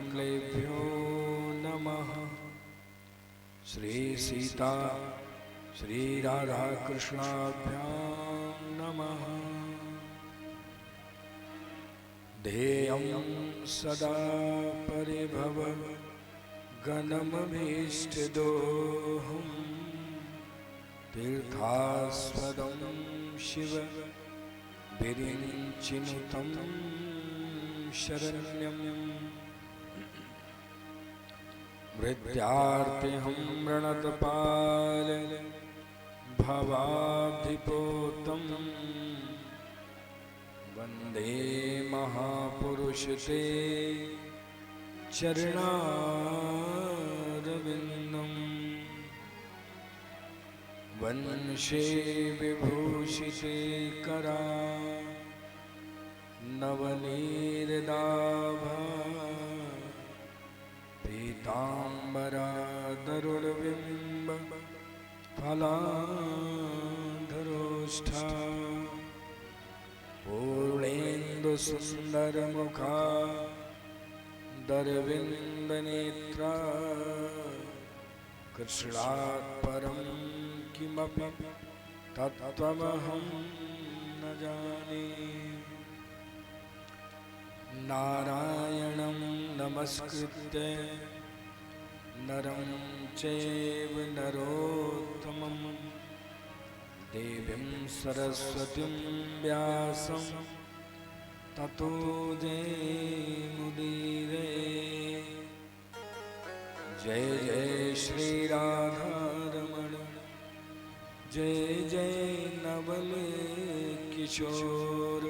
कमलेभ्यो नमः। श्री सीता श्री राधा कृष्णाभ्यां नमः। ध्येयं सदा परिभव गणमभीष्टदोहम् तीर्थास्पदं शिव विरिञ्चिनुतं शरण्यम्। मृत्यार्तिहं रणतपाल भवाब्धिपोतं वन्दे महापुरुष ते चरणारविन्दम्। वंशे विभूषिते करा नवनीरदाभा पीताम्बरा दरुणबिम्ब फलाधरोष्ठा पूर्णेन्दुसुन्दरमुखा दरविन्दनेत्रा कृष्णात् परं किमपि तत्त्वमहं न जाने। नारायणं नमस्कृत्य नरं चैव नरोत्तमं देवीं सरस्वतीं व्यासं ततो जयमुदीरये। जय जय श्री राधारमण जय जय नवल किशोर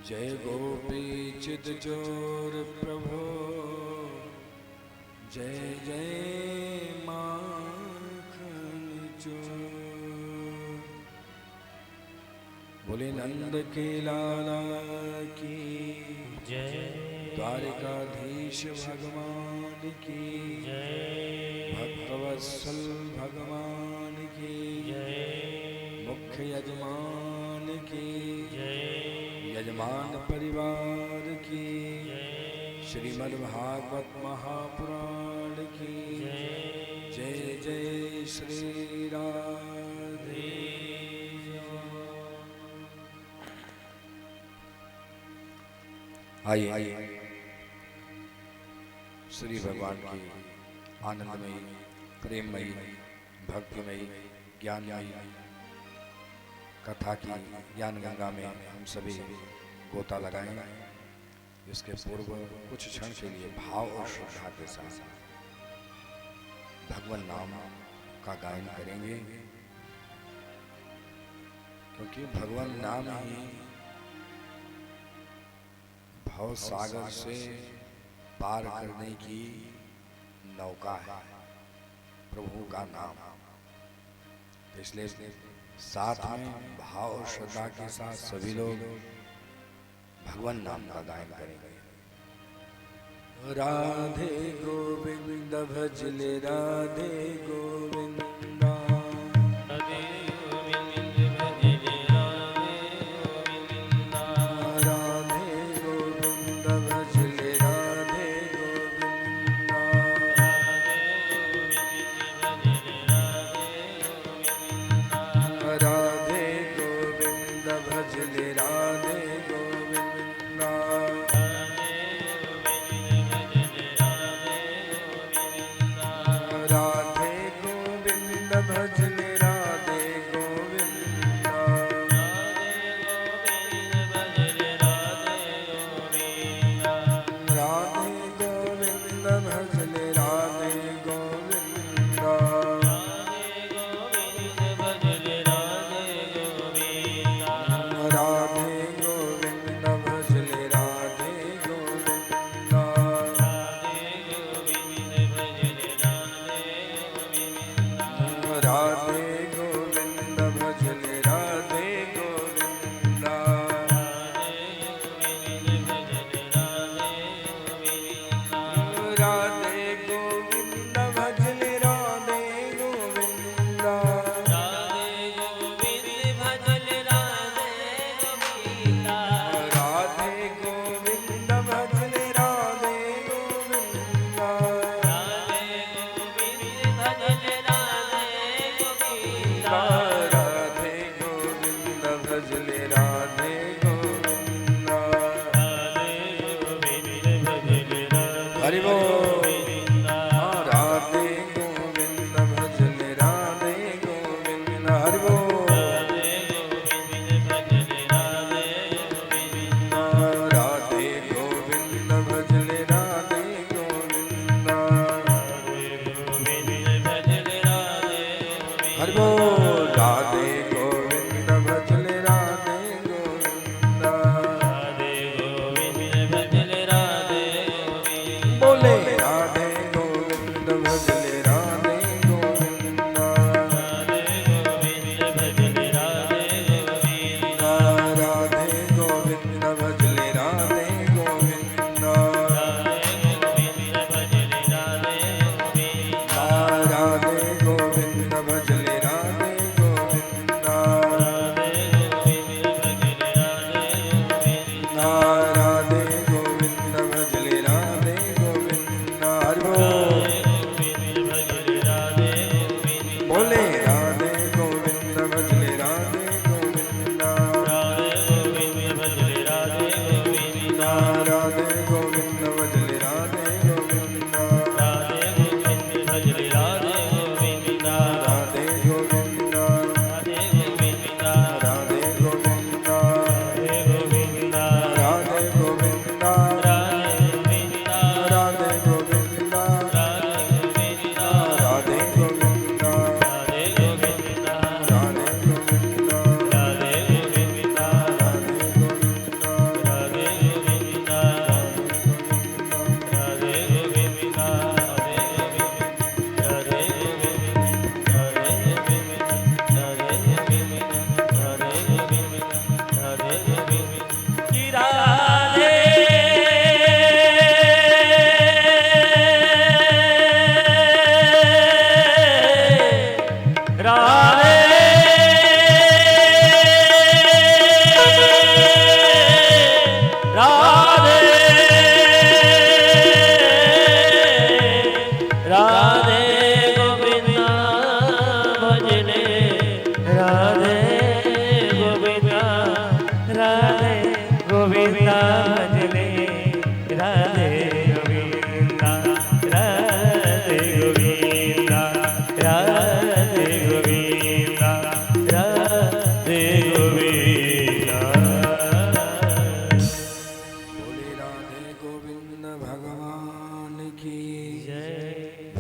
जय गोपी चितचोर प्रभो जय जय माखन चोर। बोले नंद के लाला की जय। द्वारिकाधीश भगवान की जय। भक्तवत्सल भगवान की जय। मुख्य यजमान की जय। यजमान परिवार की जय। श्रीमद्भागवत महापुराण की जय। जय जय श्री राधे। आइए श्री भगवान की आनंदमयी प्रेममयी भक्तिमयी ज्ञानमयी कथा की ज्ञान गंगा में हम सभी गोता लगाएं। इसके पूर्व कुछ क्षण के लिए भाव और श्रद्धा के साथ भगवान नाम का गायन करेंगे, क्योंकि भगवान नाम ही भव सागर से पार करने की नौका है, प्रभु का नाम। इसलिए साथ में भाव और श्रद्धा के साथ सभी लोग भगवान नाम का गायन करेंगे। राधे गोविंद भजले राधे गोविंद राधे गोविंद भजले राधे गोविंद राधे गोविंद भजले राधे गोविंद राधे गोविंद भजले राधे गोविंद राधे गोविंद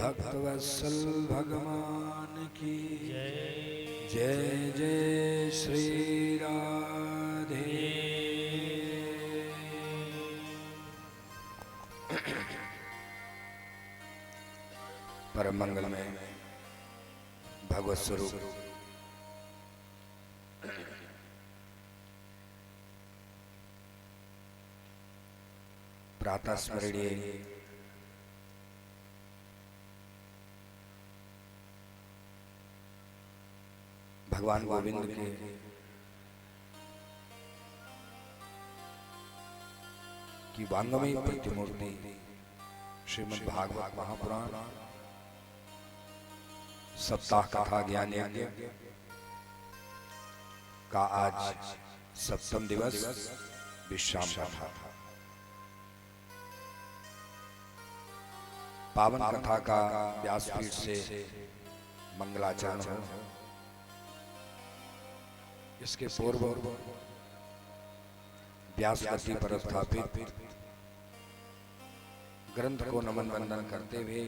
भक्तवत्सल भगवान की जय जय जय श्री राधे। परम मंगल में भगवत स्वरूप प्रातः स्मरणीय भगवान गोविंद के की वांगमयी प्रतिमूर्ति श्रीमद् भागवत महापुराण सप्ताह कथा ज्ञान यज्ञ का आज सप्तम दिवस विश्राम कथा था। पावन कथा का व्यासपीठ से मंगलाचरण हो। इसके पूर्व व्यासगद्दी पर स्थापित ग्रंथ को नमन वंदन करते हुए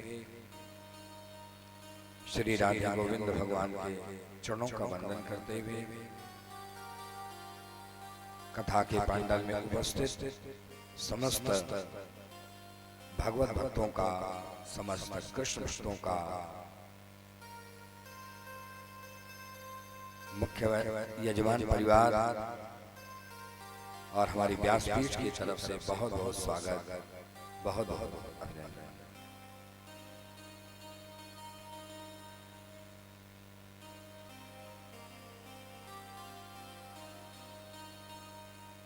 श्री राधा गोविंद भगवान के चरणों का वंदन करते हुए कथा के पंडाल में उपस्थित समस्त भगवत भक्तों का, समस्त कृष्ण भक्तों का, मुख्य यजमान परिवार और हमारी व्यासपीठ की तरफ से बहुत बहुत स्वागत, बहुत बहुत अभिनंदन।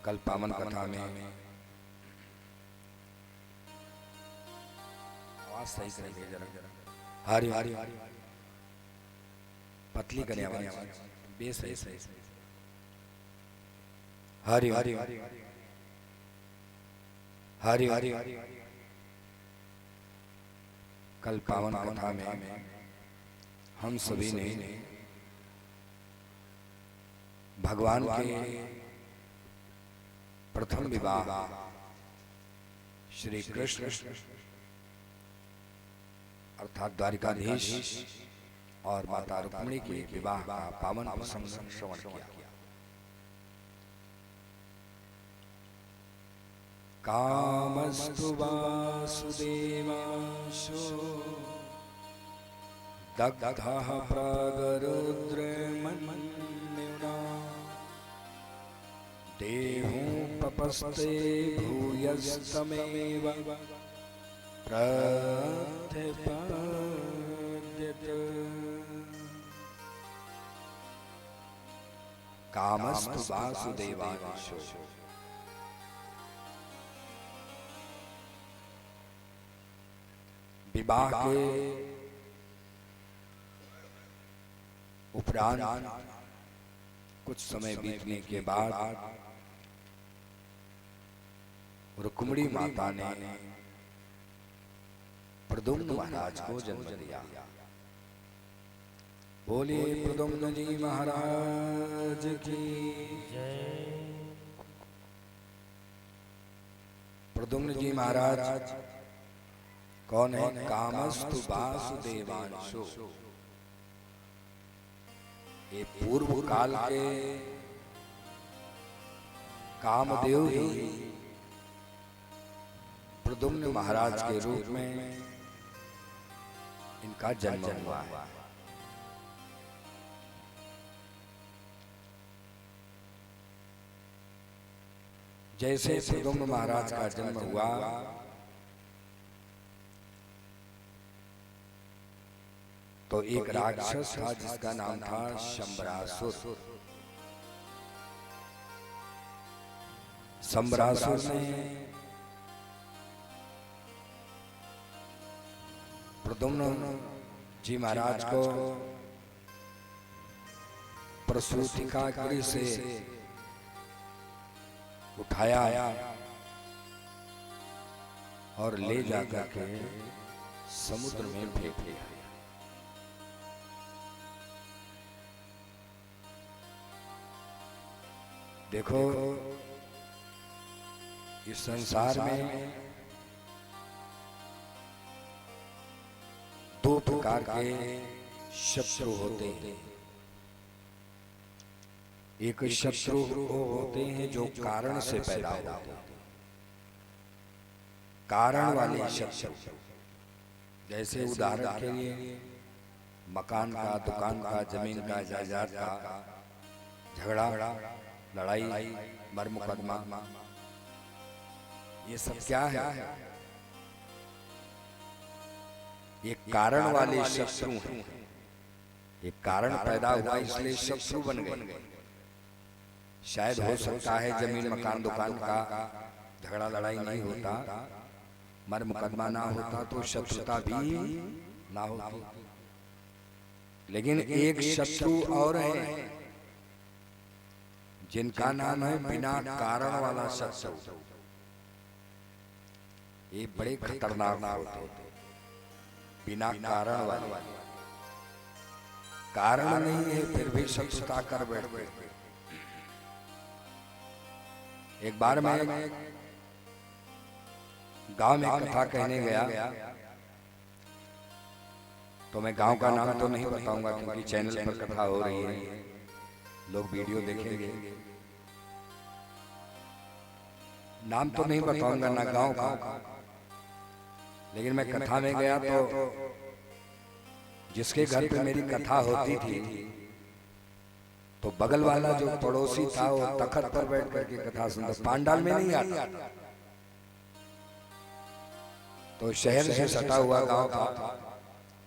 कल पावन कथा में आवाज सही करेंगे जरा, हरि हरि पतली करें आवाज, बेस सही सही हरि हरि हरि हरि। कल पावन कथा में हम सभी ने भगवान के प्रथम विवाह श्री कृष्ण अर्थात द्वारिकाधीश और माता रुक्मिणी के विवाह का पावन प्रसंग श्रवण किया। कामस्तु वासुदेवांशो दग्धः प्रागरुद्रमन्युना देहं पपस्ते भूयस्तमेव प्रतिपद्यत। कामस्तु वासुदेवांशो, विवाह के उपरांत कुछ समय बीतने के बाद रुक्मिणी माता ने प्रद्युम्न महाराज को जन्म दिया। बोलिए प्रद्युम्न जी महाराज की जय। प्रद्युम्न जी महाराज कौन है? कामस्तु वासुदेवांशो, ये पूर्व काल के कामदेव ही प्रद्युम्न महाराज के रूप में इनका जन्म हुआ है। जैसे प्रद्युम्न महाराज का जन्म हुआ तो एक राक्षस था जिसका नाम था शंबरासुर। शंबरासुर ने प्रद्युम्न जी महाराज को प्रसूतिका गृह से उठाया और ले जाकर के समुद्र में फेंक दिया। देखो इस संसार में दो प्रकार के शत्रु होते हैं। एक शत्रु वो होते हैं जो कारण से पैदा होते हैं, कारण वाले शत्रु। जैसे उदाहरण के लिए मकान का, दुकान का, जमीन का, जायदाद का झगड़ा, लड़ाई, मर मुकदमा, ये सब क्या है? ये कारण वाले शत्रु हैं। एक कारण पैदा हुआ इसलिए शत्रु बन गए। शायद हो सकता है जमीन, मकान, दुकान का झगड़ा लड़ाई नहीं होता, मर मुकदमा ना होता तो शत्रुता भी ना होती। लेकिन एक शत्रु और है जिनका नाम है बिना कारण वाला शत्रु। ये बड़े खतरनाक होते हैं, बिना कारण वाले। कारण नहीं है फिर भी शत्रुता कर बैठते। एक बार मैं गांव में कथा कहने गया, तो मैं गांव का नाम तो नहीं बताऊंगा क्योंकि चैनल पर कथा हो रही है, लोग वीडियो देखेंगे। नाम तो नहीं बताऊंगा ना गांव का, लेकिन मैं कथा में गया तो जिसके घर पे मेरी कथा होती थी तो बगल वाला जो पड़ोसी था वो तखत पर बैठ करके कथा सुनता, पांडाल में नहीं आता। तो शहर से सटा हुआ गांव था,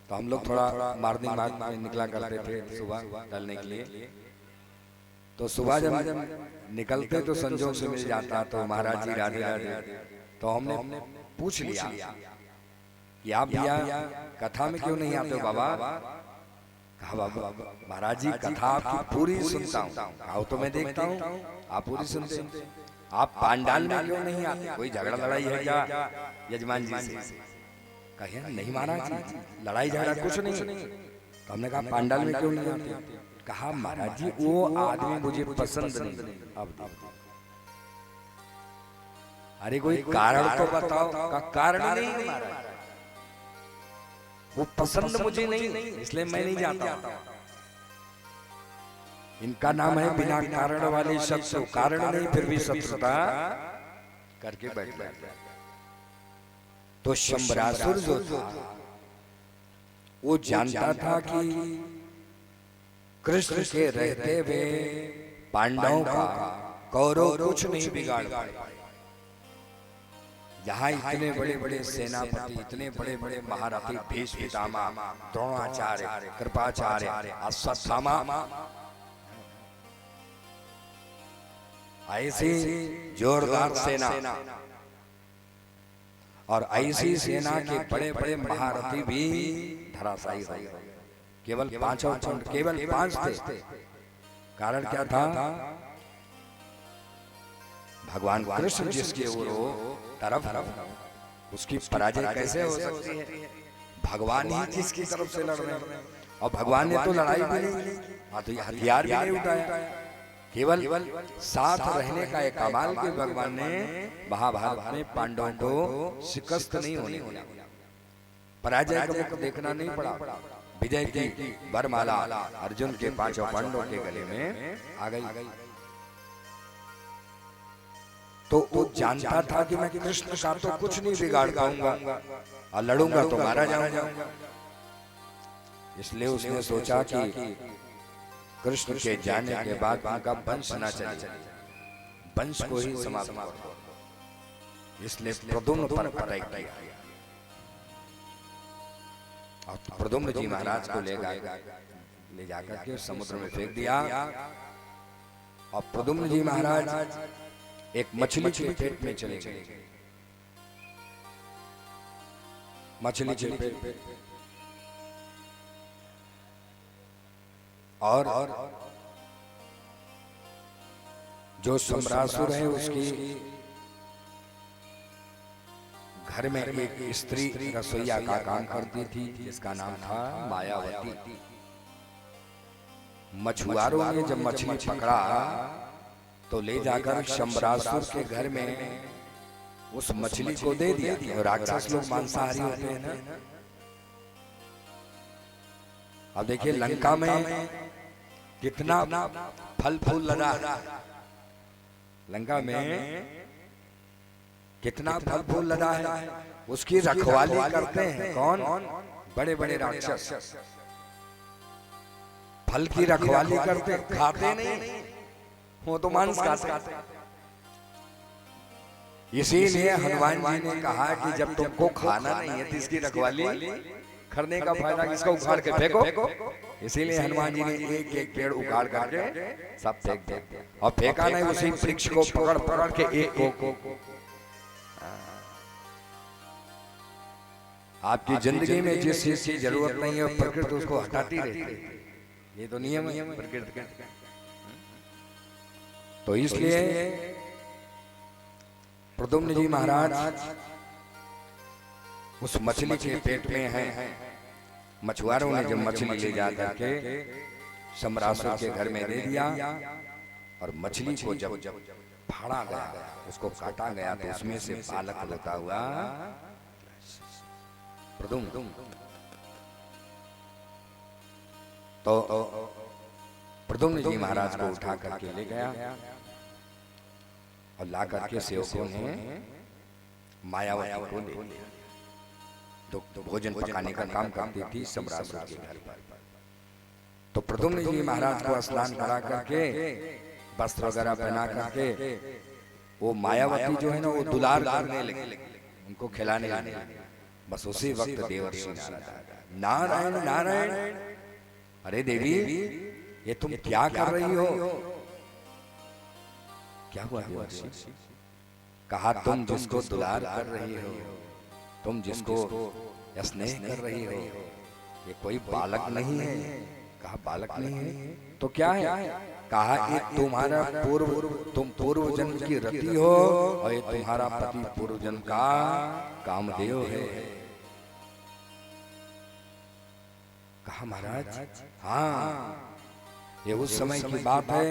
तो हम लोग थोड़ा मॉर्निंग वॉक में निकला करते थे सुबह टहलने के लिए। तो सुबह जब निकलते तो संजोग से मिल जाता, तो महाराज जी राधे राधे। तो हमने पूछ लिया कि आप भैया कथा में क्यों नहीं आते हो बाबा? कहा बाबा महाराज जी कथा आपकी पूरी सुनता हूँ। आओ तो मैं देखता हूँ आप पूरी सुनते हैं, आप पांडाल में क्यों नहीं आते? कोई झगड़ा लड़ाई है क्या यजमान जी से? कहे नहीं महाराज जी, लड़ाई झगड़ा कुछ नहीं। तो हमने कहा पांडाल में क्यों नहीं आते? कहा महाराज जी वो आदमी मुझे पसंद नहीं। अब अरे कोई कारण तो बताओ। का कारण नहीं महाराज, वो पसंद मुझे नहीं, इसलिए मैं नहीं जाता। इनका नाम है बिना कारण वाले शत्रु। कारण नहीं फिर भी शत्रुता करके बैठ गए। तो शंबरासुर जो था वो जानता था कि कृष्ण के रहते हुए पांडवों का कौरव कुछ नहीं बिगाड़ पाए। यहाँ इतने बड़े बड़े सेनापति, इतने बड़े बड़े महारथी, भीष्म पितामह, द्रोणाचार्य, कृपाचार्य, अश्वत्थामा, ऐसी जोरदार सेना और ऐसी सेना के बड़े बड़े महारथी भी धराशायी हो गए। केवल केवल 5 थे। कारण क्या था? भगवान कृष्ण जिसके ओर तरफ उसकी पराजय कैसे हो सकती है? भगवान ही जिसकी तरफ से लड़ रहे हैं, और भगवान ने तो लड़ाई भी नहीं, हथियार भी नहीं उठाया। केवल साथ रहने का एक कमाल के भगवान ने महाभारत में पांडवों को शिकस्त नहीं होने दिया। पराजय का मुख देखना नहीं पड़ा। विजय की वरमाला अर्जुन के 5 पांडवों के गले में आ गई। तो वो जानता था कि मैं कृष्ण का तो कुछ नहीं बिगाड़ पाऊंगा और लड़ूंगा तो मारा जाऊंगा। इसलिए उसने सोचा कि कृष्ण के जाने के बाद उनका वंश न चले, वंश को ही समाप्त कर। इसलिए प्रद्युम्न पर अटैक किया और प्रद्युम्न जी महाराज को ले जाकर के समुद्र में फेंक दिया। और प्रद्युम्न जी महाराज एक मछली के पेट में चले गए। मछली के पेट में और जो शंबरासुर है उसकी घर में एक स्त्री रसोईया का काम करती थी जिसका नाम था मायावती। मछुआरों ने जब मछली पकड़ा तो ले जाकर शंबरासुर के घर में उस मछली को दे दिया। राक्षस लोग मांसाहारी होते हैं ना, अब देखिए लंका में कितना फल फूल लगा है, लंका में कितना फल फूल लगा है, उसकी रखवाली करते हैं कौन? बड़े बड़े राक्षस फल की रखवाली करते, खाते नहीं, वो तो मांस खाते। इसीलिए हनुमान जी ने कहा कि जब तुमको खाना नहीं है तो इसकी रखवाली करने का फायदा किसका, उखाड़ के फेंको। इसीलिए हनुमान जी ने एक एक पेड़ उखाड़ करके सब फेंक दिया, और फेंका नहीं, उसी वृक्ष को पकड़ पकड़ के एक को। आपकी जिंदगी में जिस चीज की जरूरत नहीं है प्रकृति उसको हटाती रहती है, ये तो नियम है प्रकृति का। तो इसलिए प्रद्युम्न जी महाराज उस मछली के पेट में हैं। मछुआरों ने जब मछली ले जा करके सम्रासुर के घर में दे दिया, और मछली को जब फाड़ा गया, उसको काटा गया, तो उसमें से बालक होता हुआ प्रद्युम्न। तो प्रद्युम्न जी महाराज को उठा करके ले गया, और ला करके सेवकों ने मायावती को ले लिया, तो भोजन पकाने का काम करती थी सम्रासुर के घर पर। तो प्रद्युम्न जी महाराज को स्नान करा करके वस्त्र वगैरह पहना करके वो मायावती जो है ना वो दुलार करने लगी, उनको खिलाने लगी। बस उसी वक्त देवर्षि नारायण नारायण, अरे देवी ये तुम क्या कर रही हो? क्या हुआ देवर्षि? कहा तुम जिसको दुलार कर रही हो, तुम जिसको स्नेह कर रही हो, ये कोई बालक नहीं है। कहा बालक नहीं है तो क्या है? कहा ये तुम्हारा तुम पूर्व जन्म की रति हो, और ये तुम्हारा पति पूर्व जन्म का कामदेव है। कहा महाराज हाँ, ये उस समय की बात है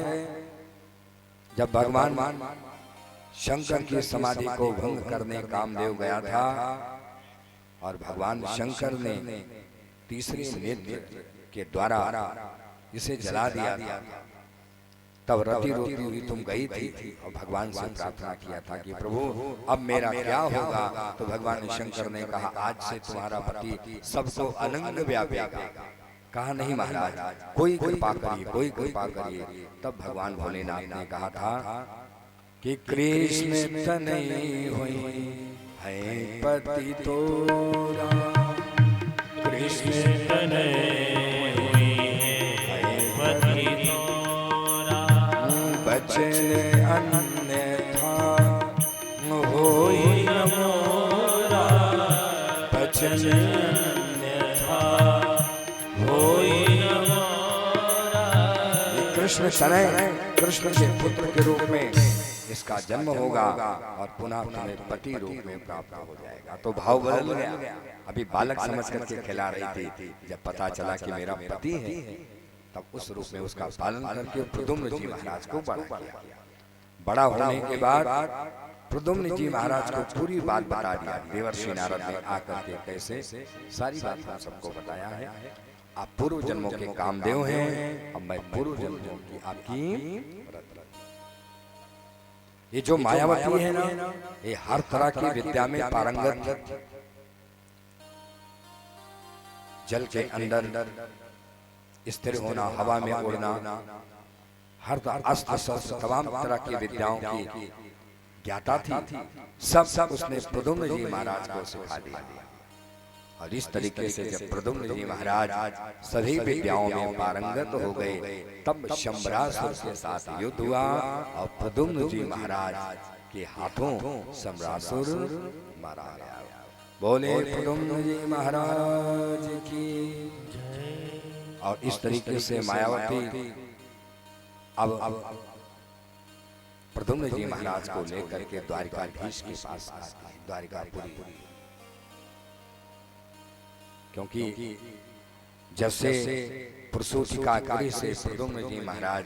जब भगवान शंकर की समाधि को भंग करने कामदेव गया था, और भगवान शंकर ने तीसरे नेत्र के द्वारा इसे जला दिया था। तब रति रोती हुई तुम गई थी और भगवान से प्रार्थना किया था कि प्रभु अब मेरा क्या होगा? तो भगवान शंकर ने कहा आज से तुम्हारा पति सबको अनंग व्यापेगा। कहा नहीं महाराज, कोई कृपा करिए, कोई कृपा करिए। तब भगवान भोलेनाथ ने कहा था कि कृष्ण तनय हुई है पति तोरा, कृष्ण तनय हुई है पति तोरा, बचन अन्यथा होई न मोरा, बचन अन्यथा होई न मोरा। कृष्ण तनय, कृष्ण के पुत्र के रूप में इसका जन्म होगा और पुनः तुम्हें पति रूप में प्राप्त हो जाएगा। तो भाव बदल गया। अभी बालक समझ करके खिला रही थी, जब पता चला कि मेरा पति है तब उस रूप में उसका पालन करके प्रद्युम्न जी महाराज को बड़ा किया। बड़ा होने के बाद प्रद्युम्न जी महाराज को पूरी बात बता दिया। देवर्षि नारद ने आकर के कैसे सारी बात हम सबको बताया है। आप पूर्व जन्मों के कामदेव हैं, अब मैं पूर्व जन्मों की आपकी ये जो मायावती है ना, ये हर तरह की विद्या में पारंगत, जल के अंदर स्थिर होना, हवा में उड़ना, हर अस्त्र शस्त्र तमाम तरह की विद्याओं की ज्ञाता थी। सब उसने प्रद्युम्न जी महाराज को सिखा दिया। और इस तरीके से जब प्रद्युम्न जी महाराज सभी विद्याओं में पारंगत हो गए, तब शंबरासुर के साथ युद्ध हुआ और प्रद्युम्न जी महाराज के हाथों शंबरासुर मारा गया। बोले प्रद्युम्न जी महाराज की जय। और इस तरीके से मायावती अब प्रद्युम्न जी महाराज को लेकर के द्वारिकाधीश के पास आती है, द्वारिकापुरी। क्योंकि जब से प्रसूतिका गृह से प्रद्युम्न जी महाराज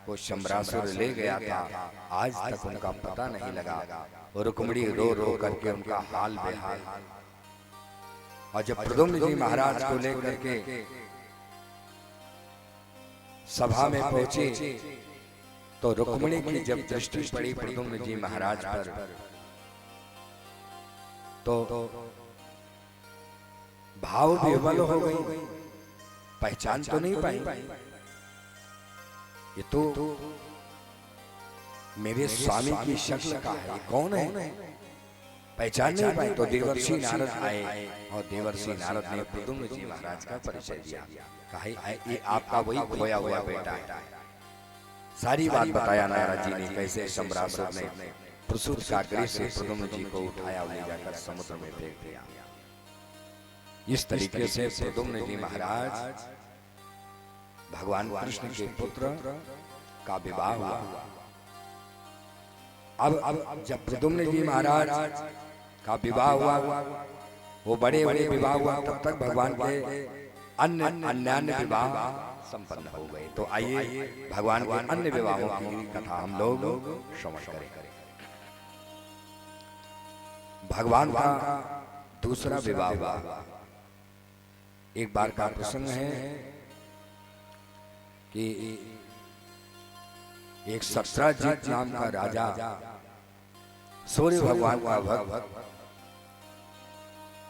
को शंबरासुर ले गया था, आज तक उनका पता नहीं लगा। और रुक्मिणी रो रो करके उनका हाल बेहाल। और जब प्रद्युम्न जी महाराज को लेकर के सभा में पहुंचे तो रुक्मिणी की जब दृष्टि पड़ी प्रद्युम्न जी महाराज पर तो भाव विह्वल हो गई, पहचान तो नहीं पाई, ये तो मेरे स्वामी की शक्ल का है, कौन है, पहचान नहीं पाई। तो देवर्षि नारद आए और देवर्षि नारद ने प्रद्युम्न जी महाराज का परिचय दिया, कहा ये आपका वही खोया हुआ बेटा है। सारी बात बताया नारद जी ने, कैसे सम्रासुर ने प्रसूत सागरी से प्रद्युम्न जी को उठाया और ले जाकर समुद्र में फेंक दिया। इस तरीके से प्रद्युम्न जी महाराज भगवान कृष्ण के पुत्र का विवाह हुआ। अब जब प्रद्युम्न जी महाराज का विवाह हुआ, वो बड़े बड़े विवाह हुआ, तब तक भगवान के अन्य विवाह संपन्न हो गए। तो आइए भगवान के अन्य विवाहों की कथा हम लोग श्रवण करें। भगवान का दूसरा विवाह हुआ। एक बार का प्रसंग है कि एक सत्राजित नाम का राजा सूर्य भगवान का भक्त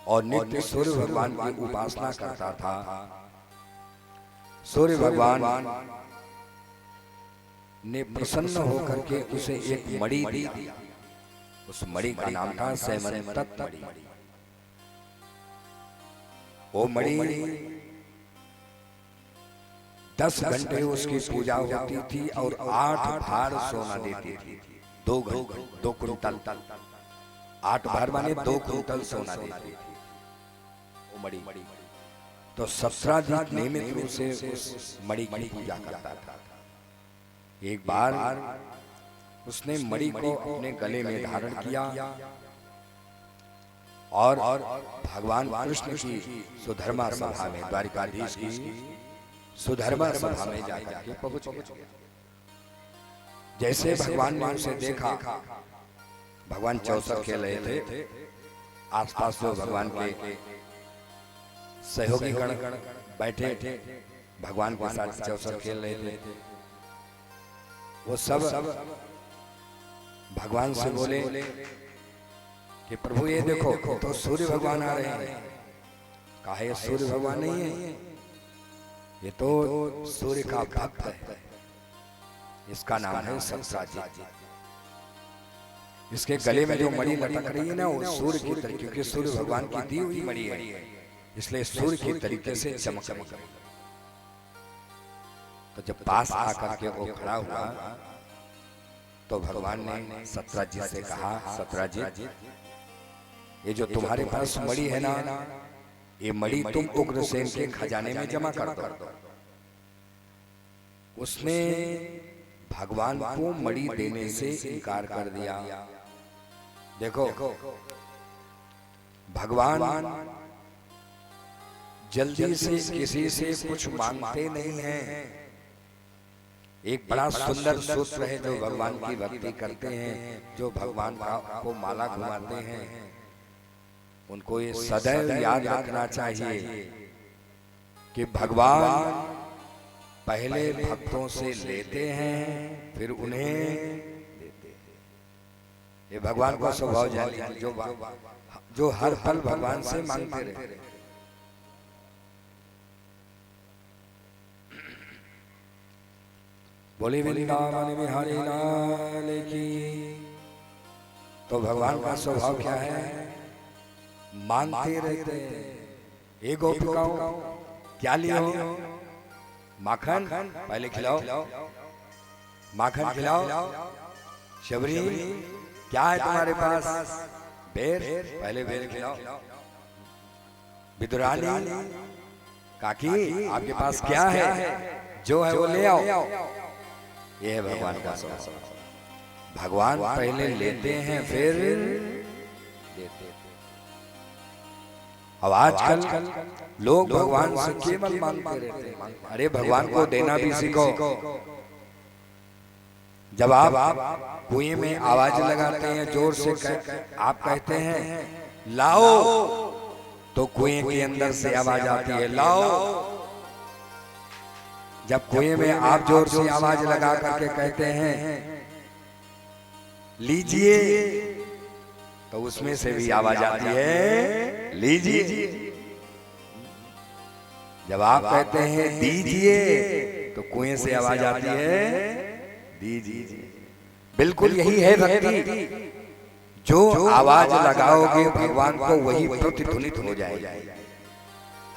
और नित्य सूर्य भगवान की उपासना करता था। सूर्य भगवान ने प्रसन्न होकर के उसे एक मणि दी। उस मणि का नाम था सैमंतक मणि। वो मणि 10 घंटे उसकी पूजा होती थी और 8 भार सोना देती थी। 2 कुंटल, 8 भार माने 2 कुंटल सोना देती थी वो मणि। तो सत्राजित नियमित रूप से उस मणि की पूजा करता था। एक बार उसने मणि को अपने गले में धारण किया और भगवान कृष्ण की सुधर्मा सभा में, द्वारिकाधीश की सुधर्मा सभा में जाकर के पहुंच गया। जैसे भगवान ने उसे देखा, भगवान चौसर खेल रहे थे, आसपास जो भगवान के सहयोगी गण बैठे भगवान के साथ चौसर खेल रहे थे। वो सब भगवान से बोले कि प्रभु ये देखो, तो सूर्य भगवान आ रहे हैं। कहा ये सूर्य भगवान नहीं है, ये तो सूर्य का भक्त है, इसका नाम है सत्राजित। इसके गले में जो मणि लटक रही है ना, वो सूर्य की तरह, क्योंकि सूर्य भगवान की दी हुई मणि है, इसलिए सूर्य की तरीके से चमक रही है। तो जब पास आकर के वो खड़ा हुआ तो भगवान ने सत्राजित से कहा, सत्राजित ये जो तुम्हारे पास मणि है ना, ये मणि तुम उग्रसेन के खजाने में जमा कर दो। उसने भगवान को मणि देने से इनकार कर दिया। देखो भगवान जल्दी से किसी से कुछ मांगते नहीं हैं। एक बड़ा सुंदर सूत्र है जो भगवान की भक्ति करते हैं, जो भगवान को माला घुमाते हैं, उनको ये सदैव याद रखना चाहिए कि भगवान पहले भक्तों से लेते हैं फिर उन्हें देते हैं। ये भगवान का स्वभाव जानिए, जो हर पल भगवान से मांगते रहते। बोले वृंदावन बिहारी लाल की। तो भगवान का स्वभाव क्या है, मांगते रहते। एक गोपिकाओं क्या लियो, माखन पहले खिलाओ, माखन खिलाओ। शबरी क्या है तुम्हारे पास, बेर पहले बेर खिलाओ। विदुरानी काकी आपके पास क्या है, जो है वो ले आओ। ये है भगवान का स्वभाव। भगवान पहले लेते हैं फिर देते। अब आजकल लोग भगवान से केवल मांगते रहते हैं। अरे भगवान को देना भी सीखो। जब आप कुएं में आवाज लगाते हैं जोर से, आप कहते हैं लाओ, तो कुएं के अंदर से आवाज आती है लाओ। जब कुएं में आप जोर से आवाज लगा करके कहते हैं लीजिए, तो उसमें से भी आवाज आती है लीजिए। जब आप कहते हैं दीजिए, तो कुएं से आवाज आती है दीजिए। बिल्कुल यही है भक्ति। जो आवाज लगाओगे भगवान को, वही प्रतिध्वनित हो जाएगी।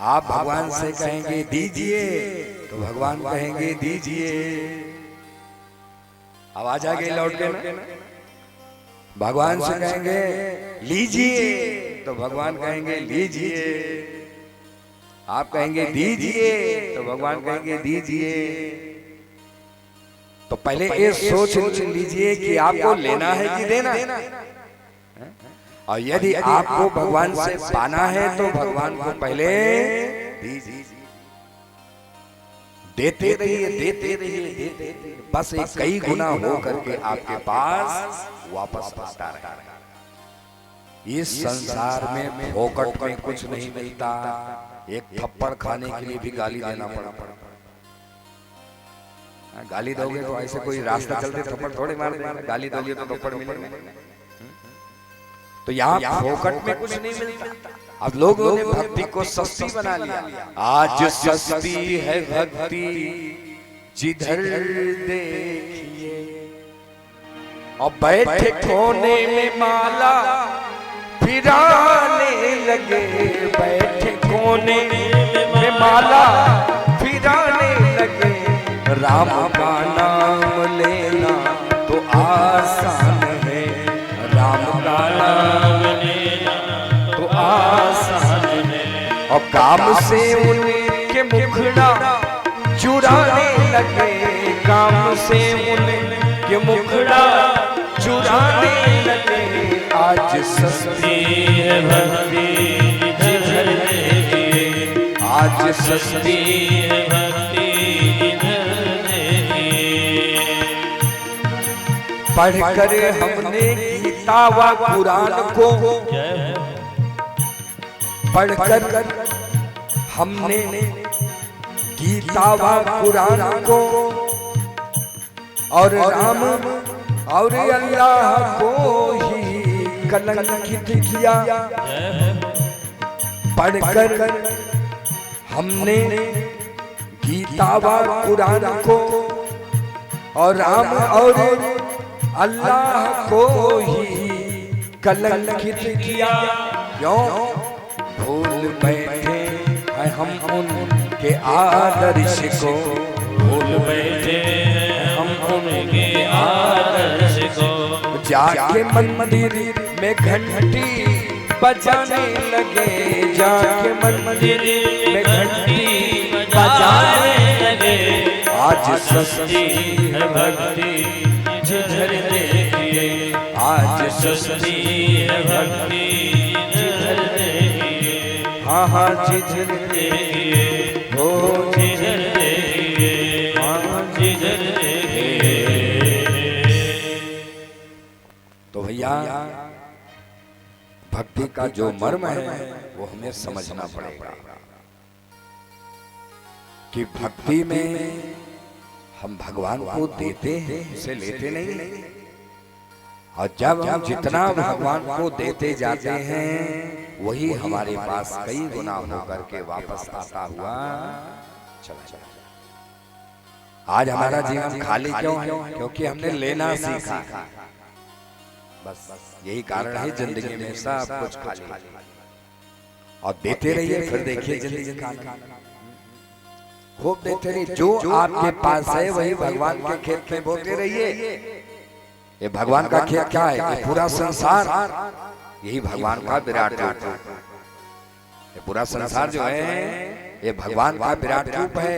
आप भगवान से कहेंगे दीजिए, तो भगवान कहेंगे दीजिए। आवाज आ गई लौट के ना। भगवान से कहेंगे लीजिए, तो भगवान कहेंगे लीजिए। आप कहेंगे दीजिए, तो भगवान कहेंगे दीजिए। तो पहले ये सोच लीजिए कि आपको लेना है कि देना। और यदि आपको भगवान से पाना है, तो भगवान को पहले दीजिए। देते रहिए, देते रहिए, देते रहिए। बस एक कई गुना हो करके आपके पास वापस आता रहेगा। इस संसार में फोकट में कुछ नहीं मिलता। एक थप्पड़ खाने के लिए भी गाली देना पड़ता। गाली दोगे तो ऐसे कोई रास्ता चलते थप्पड़ थोड़े मार देगा। गाली दोगे तो थप्पड़ मिलेगा। तो यहाँ फोकट में कुछ नहीं मिलता। अब लोगों ने भक्ति को सस्ती बना लिया। आज सस्ती है भक्ति जिधर देखिए, और बैठे कोने में माला फिराने लगे। बैठे कोने में माला फिराने लगे। राम का नाम लेना तो आसान है, राम का नाम लेना तो आसान है। और काम से उनके मुखड़ा चुराने लगे। काम से उनके मुखड़ा चुराने लगे। आज सस्ती है भक्ति जिधर देखिए, आज सस्ती है भक्ति जिधर देखिए। पढ़कर हमने गीता व कुरान को, पढ़कर हमने गीता व कुरान को, और राम और अल्लाह को ही कलंकित किया। पढ़कर हमने गीता व कुरान को, और राम और अल्लाह को ही कलंकित किया। क्यों? भूल बैठे हैं हम उनके आदर्श को, भूल बैठे हम उनके आदर्श को। जाके मंदिर में घंटी बजाने लगे। जाके मंदिर में घंटी बजाने लगे। आज सस्ती है भक्ति जिधर देखिए, आज सस्ती है भक्ति जिधर देखिए। हाँ हाँ जिधर देखिए, हो जिधर देखिए, हाँ जिधर देखिए। तो भैया भक्ति का जो मर्म है वो हमें समझना पड़ेगा कि भक्ति में हम भगवान को देते हैं, उसे लेते नहीं। और जब हम जितना भगवान को देते जाते हैं, वही हमारे पास कई गुना होकर के वापस आता हुआ चला। आज हमारा जीवन खाली क्यों है? क्योंकि हमने लेना सीखा। बस यही कारण है जिंदगी में सब कुछ खाली। और देते रहिए, फिर देखिए जिंदगी खाली। खूब देते रहिए। जो आपके पास है वही भगवान के खेत में बोते रहिए। ये भगवान का खेत क्या है? ये पूरा संसार, यही भगवान का विराट रूप है। ये पूरा संसार जो है ये भगवान का विराट रूप है।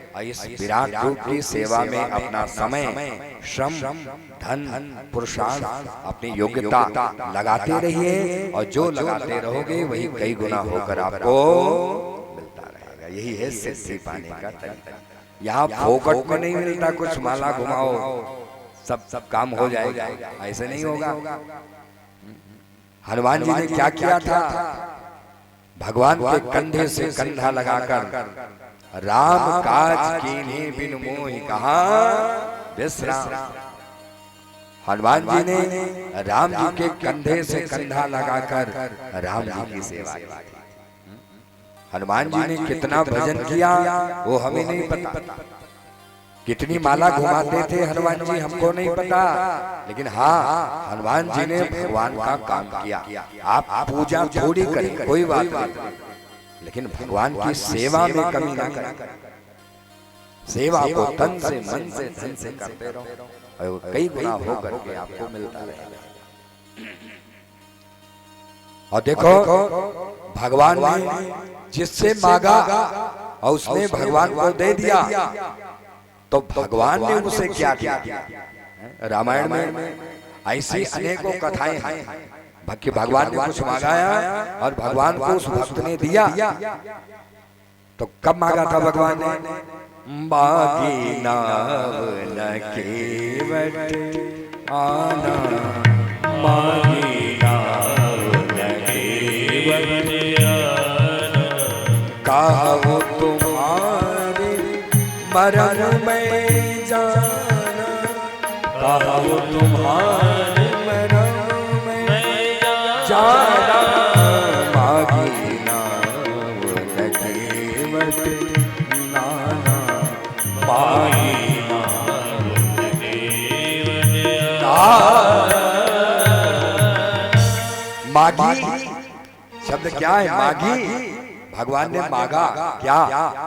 और इस विराट रूप की सेवा में अपना समय, श्रम, धन, पुरुषार्थ, अपनी योग्यता लगाते रहिए। और जो लगाते रहोगे वही कई गुना होकर आपको मिलता रहेगा। यही है सिद्धि पाने का तरीका। यहाँ फोकट में नहीं मिलता कुछ माला घुमाओ सब काम हो जाएगा, ऐसे नहीं होगा। हनुमान जी ने क्या किया था? भगवान के कंधे से कंधा लगाकर राम काज कीन्हे बिन मोहि कहाँ विश्राम। हनुमान जी ने राम जी के कंधे से कंधा लगाकर राम जी की सेवा की। हनुमान जी ने कितना भजन किया वो हमें नहीं पता, कितनी माला घुमाते थे हनुमान जी हमको नहीं पता, लेकिन हाँ हनुमान जी ने भगवान का काम किया। आप पूजा थोड़ी करें कोई बात नहीं, लेकिन भगवान की सेवा में कमी ना करें। सेवा को तन से मन से धन से करते रहो और कई गुना हो करके आपको मिलता रहेगा। और देखो भगवान ने जिससे मांगा और उसने भगवान को दे दिया, तो भगवान ने उसे क्या किया। रामायण में ऐसी अनेकों कथाएं हैं कि भगवान ने कुछ मांगाया और भगवान को उस भक्त ने दिया। तो कब मांगा था भगवान ने? बाकी नाव न केवट आना, बाकी नाव न केवट आना, कहो तुम्हारे मरण में जाना, कहो तुम्हारे मरण में जाना, बाकी नाव न केवट नाना, बाकी नाव न केवट मागी शब्द क्या है? मागी भगवान ने मांगा क्या?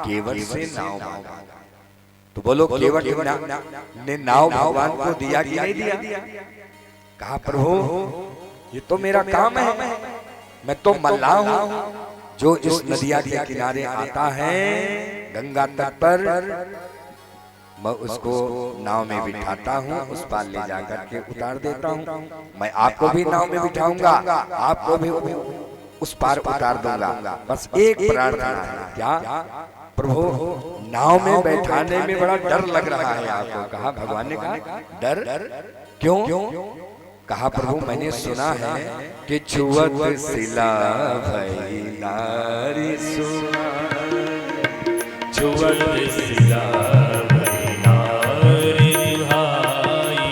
केवट से नाव मांगा। तो बोलो केवट ने नाव भगवान को दिया कि नहीं दिया? कहा प्रभु ये तो मेरा काम है, मैं तो मल्लाह हूं जो इस नदिया के किनारे आता है गंगा तट पर, मैं उसको नाव में बिठाता हूँ, उस पार ले जाकर के उतार देता हूँ। मैं आपको भी नाव में बिठाऊंगा, आपको भी उस पार उतार दूंगा। बस एक प्रार्थना है, क्या प्रभु नाव में बैठाने में बड़ा डर लग रहा है आपको। कहा भगवान ने कहा डर क्यों? कहा प्रभु मैंने सुना है कि छुअत सिला भई नारी सुना, छुअत सिला भई नारी भाई,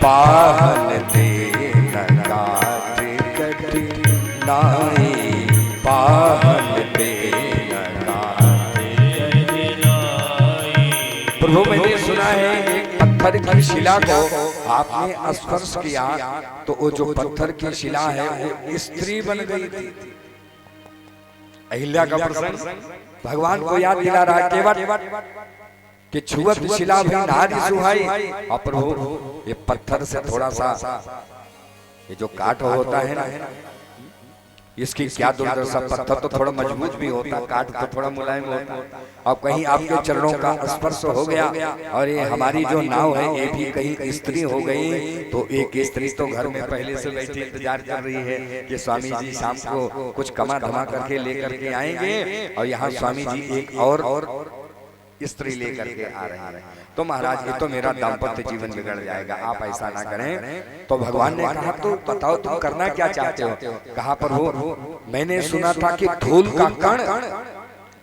पाहन दे न काट कटी नाई, पाहन दे न काट नाई। प्रभु मैंने सुना है एक पत्थर की शिला को आपने स्पर्श किया तो वो जो पत्थर की शिला है वो स्त्री बन गई थी। अहिल्या का प्रसंग भगवान को याद दिला रहा है केवट कि छुअत शिला भी नारी सुहाई। और प्रभु ये पत्थर से थोड़ा सा ये जो काट होता है ना, इसकी क्या दुर्दशा। पत्थर तो थोड़ा मजबूत भी होता, काट तो थोड़ा मुलायम होता। अब कहीं आपके चरणों का स्पर्श हो गया और ये हमारी जो नाव है ये भी कहीं स्त्री हो गई, तो एक स्त्री तो घर में पहले से बैठी इंतजार कर रही है कि स्वामी जी शाम को कुछ कमा धमा करके लेकर के आएंगे, और यहाँ स्वामी जी एक और स्त्री लेकर के आ रहे हैं। तो महाराज ये तो मेरा दाम्पत्य जीवन बिगड़ जाएगा, आप ऐसा ना करें। तो भगवान ने कहा तो बताओ तुम करना क्या चाहते हो? कहा प्रभु मैंने सुना था कि धूल का कण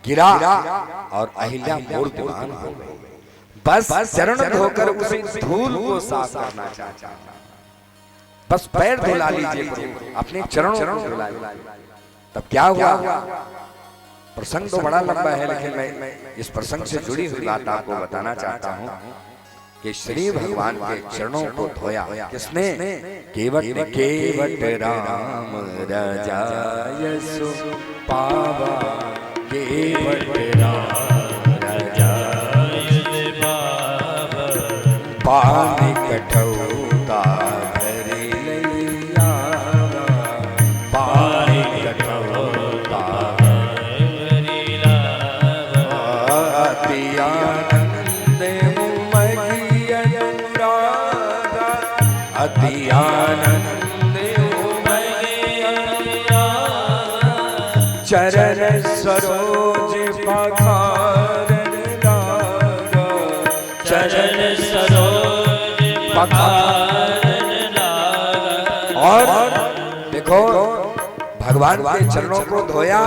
गिरा और अहिल्या मूर्तिमान हो गई, बस चरण धोकर उसी धूल को साफ करना चाहता हूं। बस पैर धुला लीजिए प्रभु, अपने चरणों को धुला लीजिए। तब क्या हुआ? प्रसंग तो बड़ा लंबा है, लेकिन मैं इस प्रसंग से जुड़ी हुई बात आपको बताना चाहता हूँ कि श्री भगवान के चरणों को धोया किसने? केवट ने। केवट राम रजायसु पावा, केवट राम रजायसु पावा, पानी कठौता भरी लैया, पानी कठौता अति आनंद चरण सरोज पखारन लागा, चरण सरोज पखारन लागा। और देखो भगवान के चरणों को धोया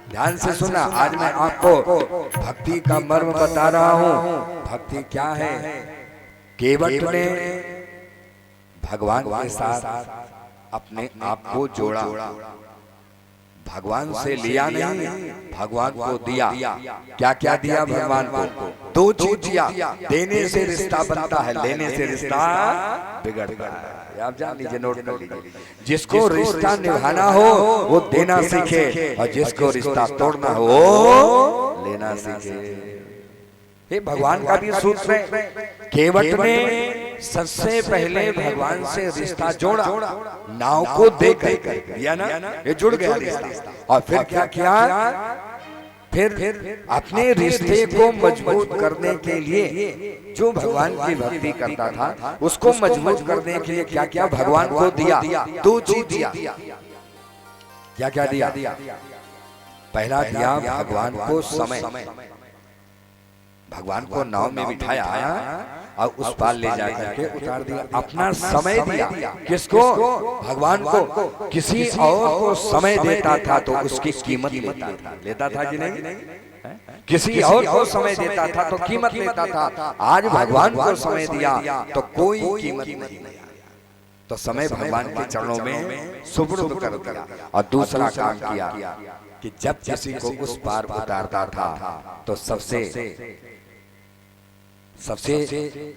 ध्यान से सुना, आज मैं आपको भक्ति का मर्म बता रहा हूं। भक्ति क्या है? केवट ने भगवान के साथ अपने आप को जोड़ा, भगवान से लिया नहीं, भगवान को दिया। क्या क्या दिया भगवान को? दो चीज दिया। देने से रिश्ता बनता है, लेने से रिश्ता बिगड़ता है। आप जान लीजिए, नोट कर लीजिए। जिसको रिश्ता निभाना हो वो देना सीखे, और जिसको रिश्ता तोड़ना हो लेना सीखे। ये भगवान का भी सूत्र है। केवट ने सबसे पहले भगवान से रिश्ता जोड़ा, नाव को देकर दिया ना, ये जुड़ गया रिश्ता। और फिर क्या किया? फिर अपने रिश्ते को मजबूत करने के लिए जो भगवान की भक्ति करता था उसको मजबूत करने के लिए क्या किया? भगवान को दिया। दो चीज दिया। क्या क्या दिया? पहला दिया भगवान को समय। भगवान को नाव में बिठाया और उस पार ले जाकर के उतार दिया। अपना समय दिया। किसको? भगवान को। किसी और को समय देता था तो उसकी कीमत लेता था कि नहीं? किसी और को समय देता था तो कीमत लेता था। आज भगवान को समय दिया तो कोई कीमत नहीं। तो समय भगवान के चरणों में सुपुर्द कर दिया। और दूसरा काम किया कि जब किसी को उस पार उतारता था तो सबसे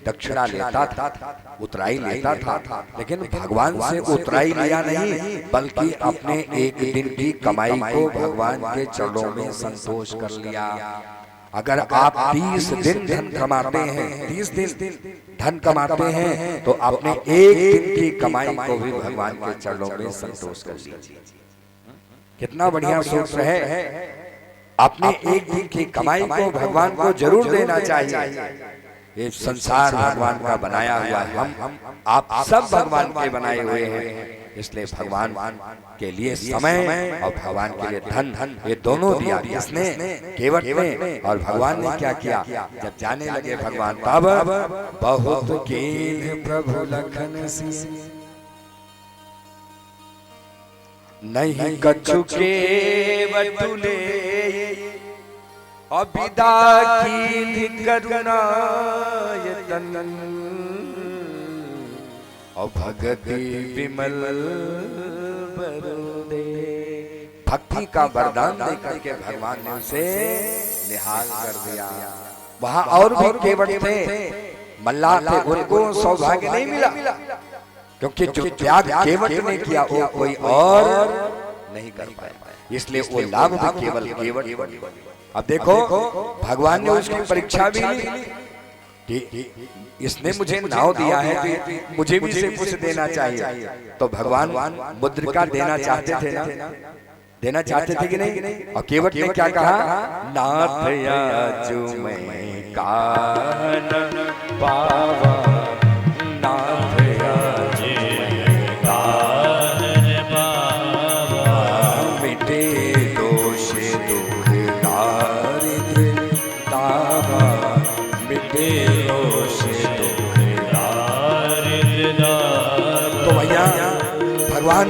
दक्षिणा लेता था, उतराई लेता था। लेकिन भगवान से उतराई लिया नहीं, बल्कि अपने एक दिन की कमाई को भगवान के चरणों में संतोष कर लिया। अगर आप 30 दिन धन कमाते हैं, 30 दिन धन कमाते हैं, तो अपने एक दिन की कमाई को भी भगवान के चरणों में संतोष कर लीजिए। कितना बढ़िया सूत्र है। अपने एक दिन की कमाई को भगवान को जरूर देना चाहिए। ये संसार भगवान का बनाया हुआ है, हम आप सब भगवान के बनाए हुए हैं। इसलिए भगवान के लिए समय और भगवान के लिए धन, ये दोनों दिया। इसने केवट ने, और भगवान ने क्या किया? जब जाने लगे भगवान, तब बहुत कीन प्रभु लखन सिंह नहीं कछु केवट ले, अबिदा की करुणा यतन, और भगति विमल बरुदे। भक्ति का वरदान देकर के भगवान ने उसे निहाल कर दिया। वहां और भी केवट थे, मल्लाह थे, उनको सौभाग्य नहीं मिला, क्योंकि जो त्याग केवट ने किया वो कोई और नहीं कर पाया। इसलिए वो लाभ भी केवल केवट। अब देखो, भगवान ने उसकी परीक्षा भी ली कि इसने मुझे नाव दिया है तो मुझे भी इसे कुछ देना चाहिए। तो भगवान मुद्रिका देना चाहते थे ना, देना चाहते थे कि नहीं? और केवट ने क्या कहा? नाथ आजू मैं कानन पावा, नाथ आजू मैं कानन पावा, मिटे दोष दुख दारिद्र दावा, मिटे दोष दुख दारिद्र दावा। तो भैया भगवान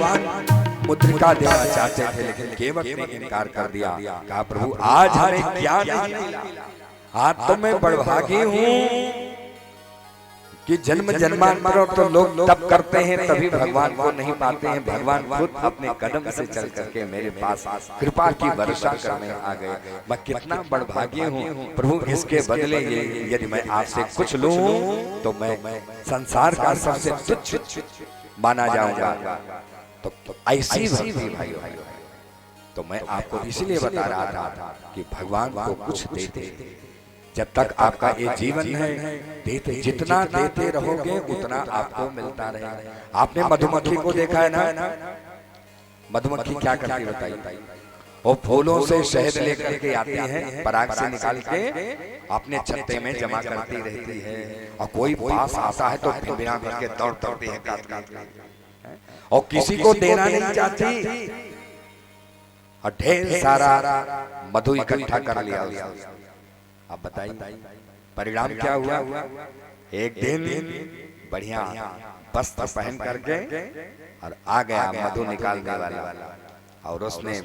मुद्रिका देना चाहते थे, लेकिन केवट ने इनकार कर दिया। कहा प्रभु आज हमें क्या नहीं मिला, आज तो मैं बड़भागी हूँ कि जन्म जन्मांतर तो लोग तप करते हैं तभी भगवान को नहीं पाते हैं। भगवान खुद अपने कदम से चल करके मेरे पास कृपा की वर्षा करने आ गए। मैं कितना बड़भागी हूँ प्रभु, इसके बदले यदि मैं आपसे कुछ लूं तो मैं संसार का सबसे तुच्छ माना जाऊंगा। तो ऐसी भक्ति भाइयों, तो मैं आपको इसीलिए बता रहा था कि भगवान को कुछ देते, जब तक आपका ये जीवन है देते, जितना देते रहोगे उतना आपको मिलता रहेगा। आपने मधुमक्खी को देखा है ना? मधुमक्खी क्या करती बताइए? वो फूलों से शहद लेकर के आती है, पराग से निकाल के अपने छत्ते में जमा करती रहती है। और कोई पास आता है तो बिना करके दौड़ दौड़ती है, काट काट के, और किसी को देना नहीं चाहती, और ढेर सारा मधु इकट्ठा कर लिया उसने। अब बताइए परिणाम क्या हुआ? एक दिन बढ़िया वस्त्र पहन करके और आ गया मधु निकालने वाला, और उसने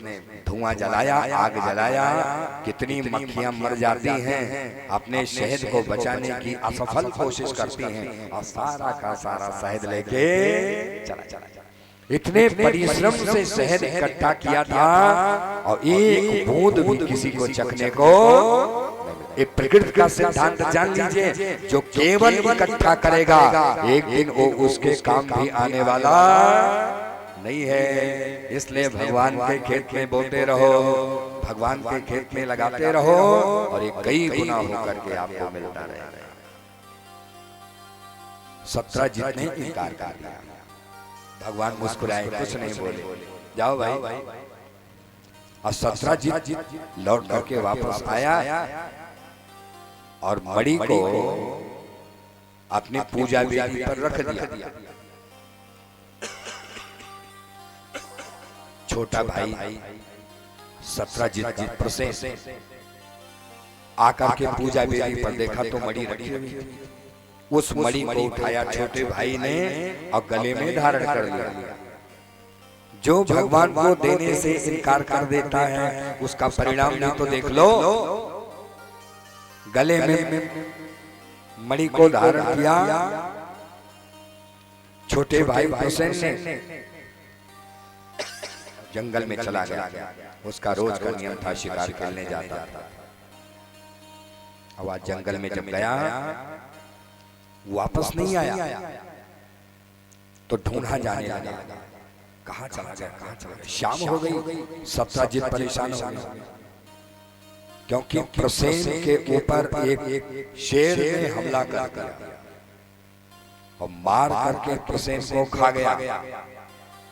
धुआं जलाया, आग जलाया, कितनी मक्खियां मर जाती हैं, अपने शहद को बचाने की असफल कोशिश करती हैं और सारा का सारा शहद लेके चला। इतने परिश्रम से शहद इकट्ठा किया था और एक बूंद भी किसी को चखने को। एक प्रकृति का सिद्धांत जान लीजिए, जो केवल इकट्ठा करेगा एक दिन वो उसके काम भी आने वाला नहीं है। इसलिए भगवान के खेत में बोते रहो, भगवान के खेत में लगाते रहो और ये कई गुना होकर के आपको मिलता रहेगा। 17 जितने इनकार कर दिया, भगवान मुस्कुराए, कुछ नहीं बोले, जाओ भाई। और 17 जीत लौट करके वापस आया और मणि को अपनी पूजा वेदी पर रख दिया। छोटा भाई 17 जीत प्रसेन आकर के पूजा वेदी पर देखा तो मणि रखी हुई थी। उस मणि को उठाया छोटे भाई ने और गले में धारण कर लिया। जो भगवान को देने से इनकार कर देता है उसका परिणाम नहीं तो देख लो। गले में मणि को धारण किया छोटे भाई प्रसेन ने, जंगल में चला गया। उसका रोज का नियम था, शिकार खेलने जाता था। अब आज जंगल में जब गया वापस नहीं आया तो ढूंढा जाने लगा, कहां चला गया। शाम हो गई, 17 जीत परेशान हो गए, क्योंकि प्रसेन के ऊपर एक शेर ने हमला कर दिया और मार करके प्रसेन को खा गया।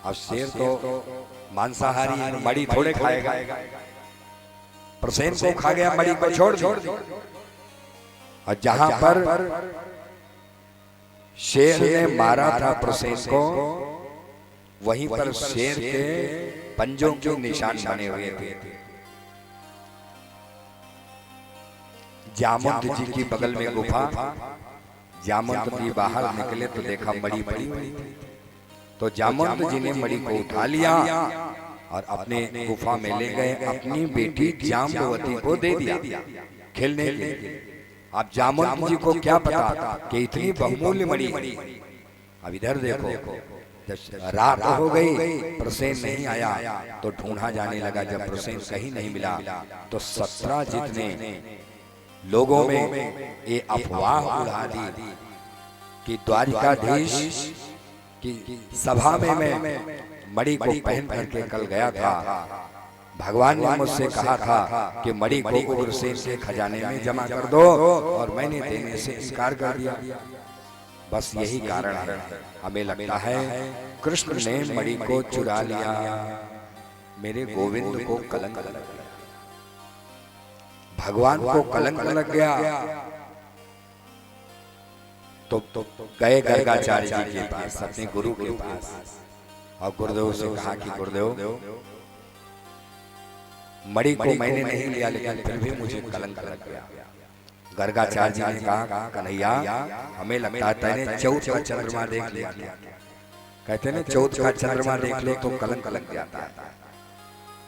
अब शेर तो मांसाहारी है, मणि थोड़े खाएगा। प्रसेन को खा गया, मणि को छोड़ दिया। और जहां पर शेर ने मारा था प्रसेन को, वहीं पर शेर के पंजों के निशान बने हुए थे। जामवंत जी की बगल में गुफा, जामवंत जी बाहर निकले तो देखा मणि पड़ी हुई थी। तो जामवंत जी ने मणि को उठा लिया और अपने गुफा में ले गए, अपनी बेटी जाम्बवती को दे दिया खेलने के लिए। अब जामवंत जी को क्या पता कि इतनी बहुमूल्य मणि। अब इधर देखो, जब रात हो गई प्रसेन नहीं आया तो ढूंढा जाने लगा। जब प्रसेन कहीं नहीं मिला तो 17 जीत ने लोगों में ये अफवाह उड़ा दी कि द्वारिकाधीश की सभा में मैं मणि को पहन करके कल गया था। भगवान ने मुझसे कहा था कि मणि को उग्रसेन के खजाने में जमा कर दो और मैंने देने से इनकार कर दिया। बस यही कारण है, हमें लगता है कृष्ण ने मणि को चुरा लिया, मेरे गोविंद को कलंक लग गया, भगवान को कलंक लग गया। तो गए गर्गाचार्य जी के पास, अपने गुरु के पास, और गुरुदेव से कहा कि गुरुदेव मणि को मैंने नहीं लिया लेकिन फिर भी मुझे कलंक लग गया। गर्गाचार्य जी ने कहा कन्हैया हमें लगता है तैने चौथ का चंद्रमा देख लिया। कहते ना चौथ का चंद्रमा देख लो तो कलंक लग जाता है।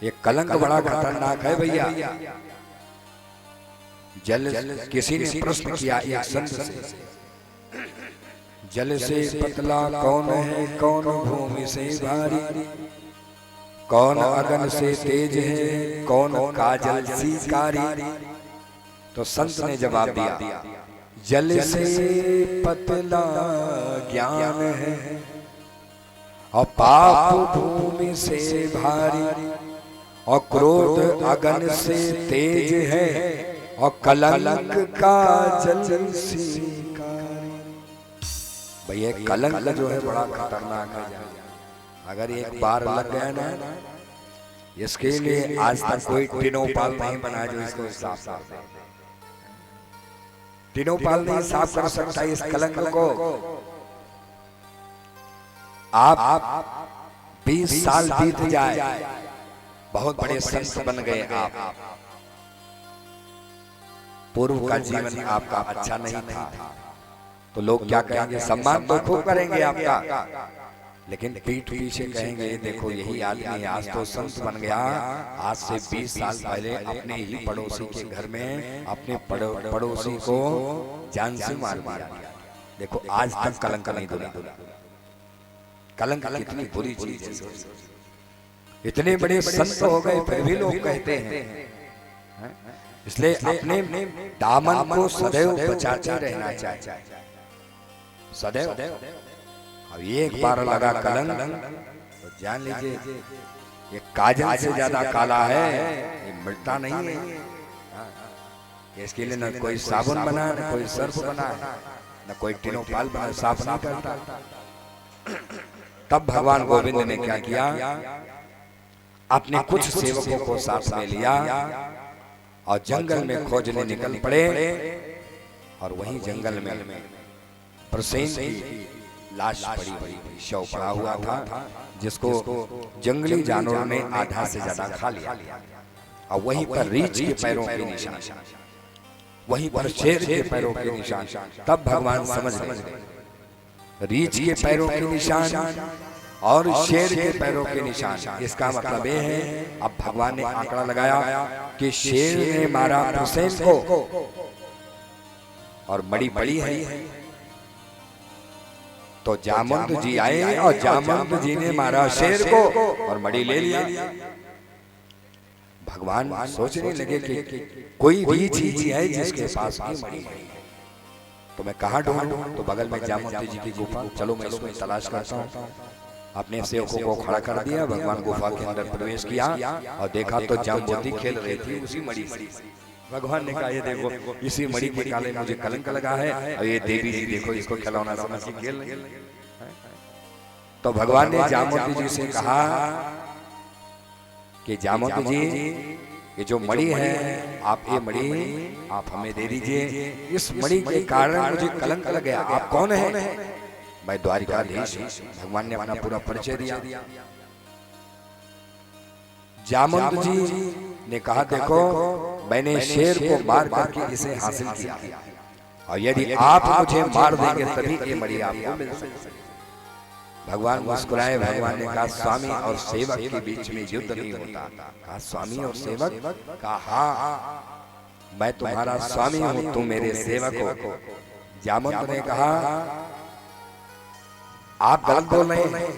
ये कलंक बड़ा खतरनाक है भैया। जल किसी ने प्रश्न किया एक संत से, जल से पतला कौन है, कौन भूमि से भारी, कौन अगन से तेज है, कौन काजल सी कारी। तो संत ने जवाब दिया, जल से पतला ज्ञान है और पाप भूमि से भारी, और क्रोध अगन से तेज है और कलंक काजल सी कारी। भैया कलंक जो है बड़ा खतरनाक है। अगर एक बार लग गया ना, इसके लिए आज तक कोई टिनोपाल नहीं बना जो इसको साफ कर दे। टिनोपाल नहीं साफ कर सकता इस कलंक को। आप 20 साल बीत जाए, बहुत बड़े संत बन गए आप, पूर्व का जीवन आपका अच्छा नहीं था तो लोग क्या कहेंगे, सम्मान तो खूब करेंगे आपका, लेकिन पीठ पीछे कहेंगे देखो यही आदमी आज तो संत बन गया, आज से 20 साल पहले अपने ही पड़ोसी के घर में अपने पड़ोसी को जान से मार दिया। देखो आज तक कलंक नहीं धुला। कलंक कितनी बुरी चीज है। इतने बड़े संत हो गए फिर भी लोग कहते हैं। इसलिए अपने दामन को सदैव बचाते रहना चाहिए, सदैव। अब एक बार लगा कलंक तो जान लीजिए ये काजल से ज्यादा काला है, ये मिटता नहीं है। इसके लिए न कोई साबुन बना, न कोई सर्फ बना, न कोई टिनोपाल बना, साफ नहीं करता। तब भगवान गोविंद ने क्या किया, अपने कुछ सेवकों को साथ में लिया और जंगल में खोजने निकल पड़े। और वहीं जंगल में प्रसेन की लाश पड़ी हुई, शव पड़ा हुआ था, जिसको जंगली जानवरों ने आधा से ज्यादा खा लिया। और वहीं पर रीछ के पैरों के निशान, वहीं पर शेर के पैरों के निशान। तब भगवान समझ गए रीछ के पैरों के निशान और शेर के पैरों के निशान, इसका मतलब ये है अब भगवान ने आंकड़ा लगाया कि शेर ने मारा प्रसेन को और मड़ी पड़ी है। तो जामवंत जी आए और जामवंत जी ने मारा शेर को और मड़ी ले लिया। भगवान सोचने लगे कि कोई भी चीज है जिसके पास भी मड़ी है तो मैं कहाँ ढूंढूं। तो बगल में जामवंत जी की गुफा, चलो मैं इसमें तलाश करता हूँ। अपने सेवकों को खड़ा कर दिया, भगवान गुफा के अंदर प्रवेश किया और देखा तो जामवंती खेल रही थी उसी मड़ी से। भगवान ने कहा ये देखो इसी मड़ी के काले मुझे कलंक लगा है और ये देवी जी देखो इसको खिलौना समझ के खेल रही है। तो भगवान ने जामवंती जी से कहा कि जामवंती जी ये जो मणि है, आप ये मणि आप हमें दे दीजिए। इस मणि के कारण मुझे कलंक लग गया। आप कौन है? मैं द्वारिकाधीश हूं। भगवान ने अपना पूरा परिचय दिया। जामवंत जी ने कहा देखो मैंने शेर को मार करके इसे हासिल किया और यदि आप मुझे मार देंगे तभी ये मणि आपको मिल सकती है। भगवान मुस्कुराए। भगवान ने कहा स्वामी और सेवक के बीच में युद्ध नहीं होता। कहा स्वामी और सेवक? कहा हाँ मैं तुम्हारा स्वामी हूं, तुम मेरे सेवक हो। जामवंत ने कहा आप गलत बोल रहे हैं,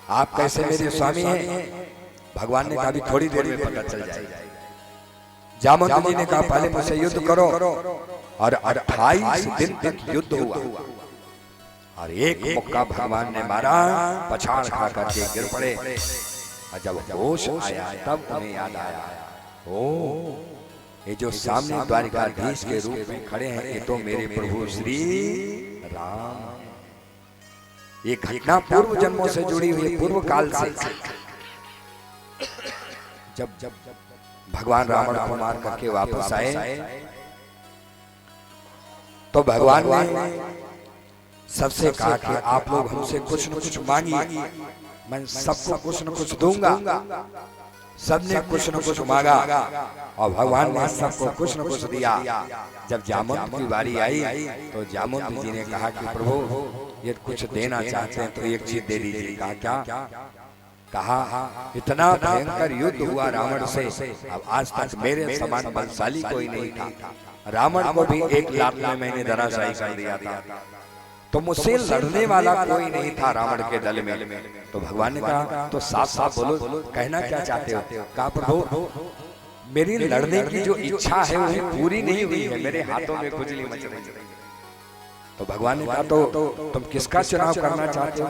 आप कैसे मेरे स्वामी हैं? भगवान ने कहा अभी थोड़ी देर में पता चल जाएगा। जामवंत जी ने कहा पहले मुझसे युद्ध करो और 28 दिन तक युद्ध हुआ और एक मुक्का भगवान ने मारा, पछाड़ खा करके गिर पड़े। और जब होश आया तब उन्हें याद आया ओ ये जो सामने द्वारिकाधीश के रूप में खड़े हैं ये तो मेरे प्रभु श्री राम। ये घटना पूर्व जन्मों से जुड़ी हुई, पूर्व काल से। जब भगवान रावण को मार करके वापस आए तो भगवान ने सबसे कहा कि आप लोग हमसे कुछ न कुछ मांगिए, मैं सबको कुछ न कुछ दूंगा। सबने कुछ न कुछ मांगा और भगवान ने सबको कुछ न कुछ दिया। जब जामवंत की बारी आई तो जामवंत जी ने कहा कि प्रभु ये कुछ देना चाहते हैं तो एक चीज दे दीजिए। कहा क्या? कहा इतना भयंकर युद्ध हुआ रावण से, अब आज तक मेरे समान बलशाली कोई नहीं था। रावण को भी एक लात में मैंने धराशायी कर दिया था, तो मुझसे लड़ने वाला कोई नहीं था रावण के दल में। तो भगवान ने कहा तो साफ साफ बोलो, कहना क्या चाहते हो? कहा प्रभु मेरी लड़ने की जो इच्छा है वो पूरी नहीं हुई है, मेरे हाथों में खुजली मच रही है। तो भगवान ने कहा तो तुम किसका चुनाव करना चाहते हो?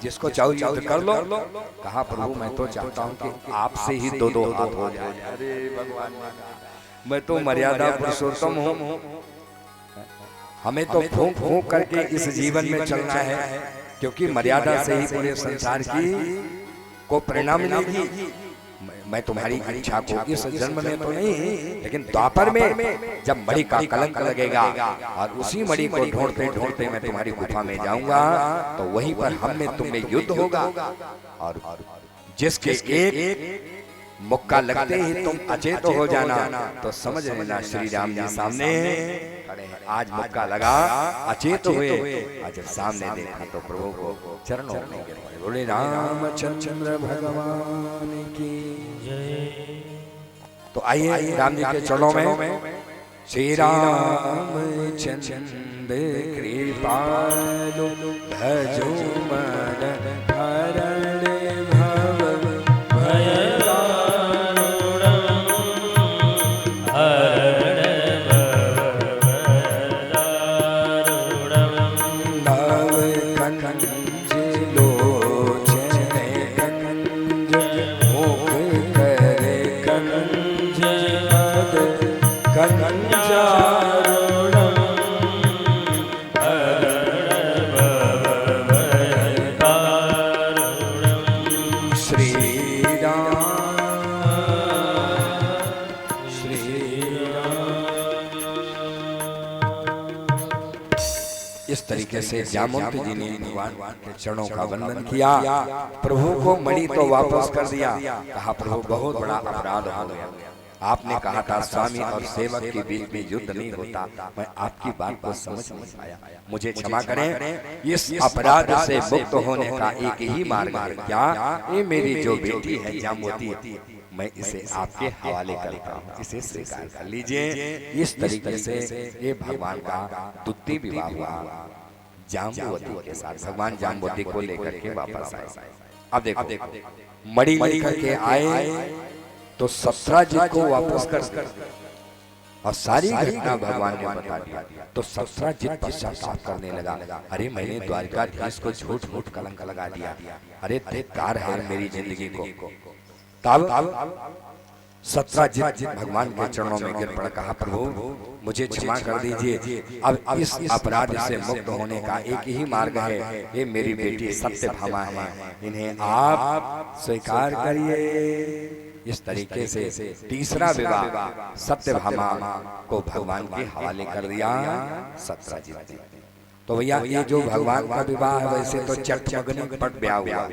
जिसको चाहो युद्ध कर लो। कहा प्रभु मैं तो चाहता हूँ कि आपसे ही दो दो हाथ हो जाए। अरे भगवान मैं तो मर्यादा पुरुषोत्तम हूँ, हमें तो फूंक फूंक करके इस जीवन में चलना है, क्योंकि मर्यादा से ही पूरे संसार की को परिणाम मिलेगी। मैं तुम्हारी इच्छा को इस जन्म में तो नहीं, लेकिन द्वापर में जब मणि का कलंक लगेगा और उसी मणि को ढूंढते ढूंढते मैं तुम्हारी गुफा में जाऊंगा तो वहीं पर हम में तुम में युद्ध होगा और जिसके मुक्का लगते ही तुम अचेत हो जाना, तो समझ लेना श्री राम जी सामने खड़े हैं। आज मुक्का लगा, अचेत हुए, और जब सामने देखा तो प्रभु को चरणों में गिर पड़े। बोले रामचंद्र भगवान की जय। तो आइए राम जी के चरणों में। श्री रामचंद्र कृपालु भजो मन हरण भव भय तरीके से जामवंत जी ने भगवान के चरणों का वंदन किया। प्रभु को मणि तो वापस कर दिया। कहा प्रभु बहुत बड़ा अपराध हो गया। आपने कहा था स्वामी और सेवक के बीच में युद्ध नहीं होता। मैं आपकी बात को समझ नहीं पाया, मुझे क्षमा करें। इस अपराध से मुक्त होने का एक ही मार्ग है। क्या? ये मेरी जो बेटी है जामवंती, मैं इसे आपके हवाले करता हूँ, इसे स्वीकार कर लीजिए। इस तरीके से ये भगवान का द्वितीय विवाह हुआ जाम्बवती के साथ। भगवान जाम्बवती को लेकर के वापस आए। अब देखो मणि लेकर के आए तो सत्राजित को वापस कर और सारी घटना भगवान ने बता दिया। तो सत्राजित पश्चाताप करने लगा, अरे मैंने द्वारकाधीश को झूठ मूठ कलंक लगा दिया, अरे धिक्कार है मेरी जिंदगी को। तब सत्राजित भगवान के चरणों में गिर पड़, कहा प्रभु मुझे क्षमा कर दीजिए। अब इस अपराध से मुक्त होने का एक ही मार्ग है। ये मेरी बेटी सत्यभामा है, इन्हें आप स्वीकार करिए। इस तरीके से तीसरा विवाह सत्यभामा को भगवान के हवाले कर दिया सत्राजित ने। तो भैया ये जो भगवान का विवाह है वैसे तो चटमगनी पट ब्याह हुआ,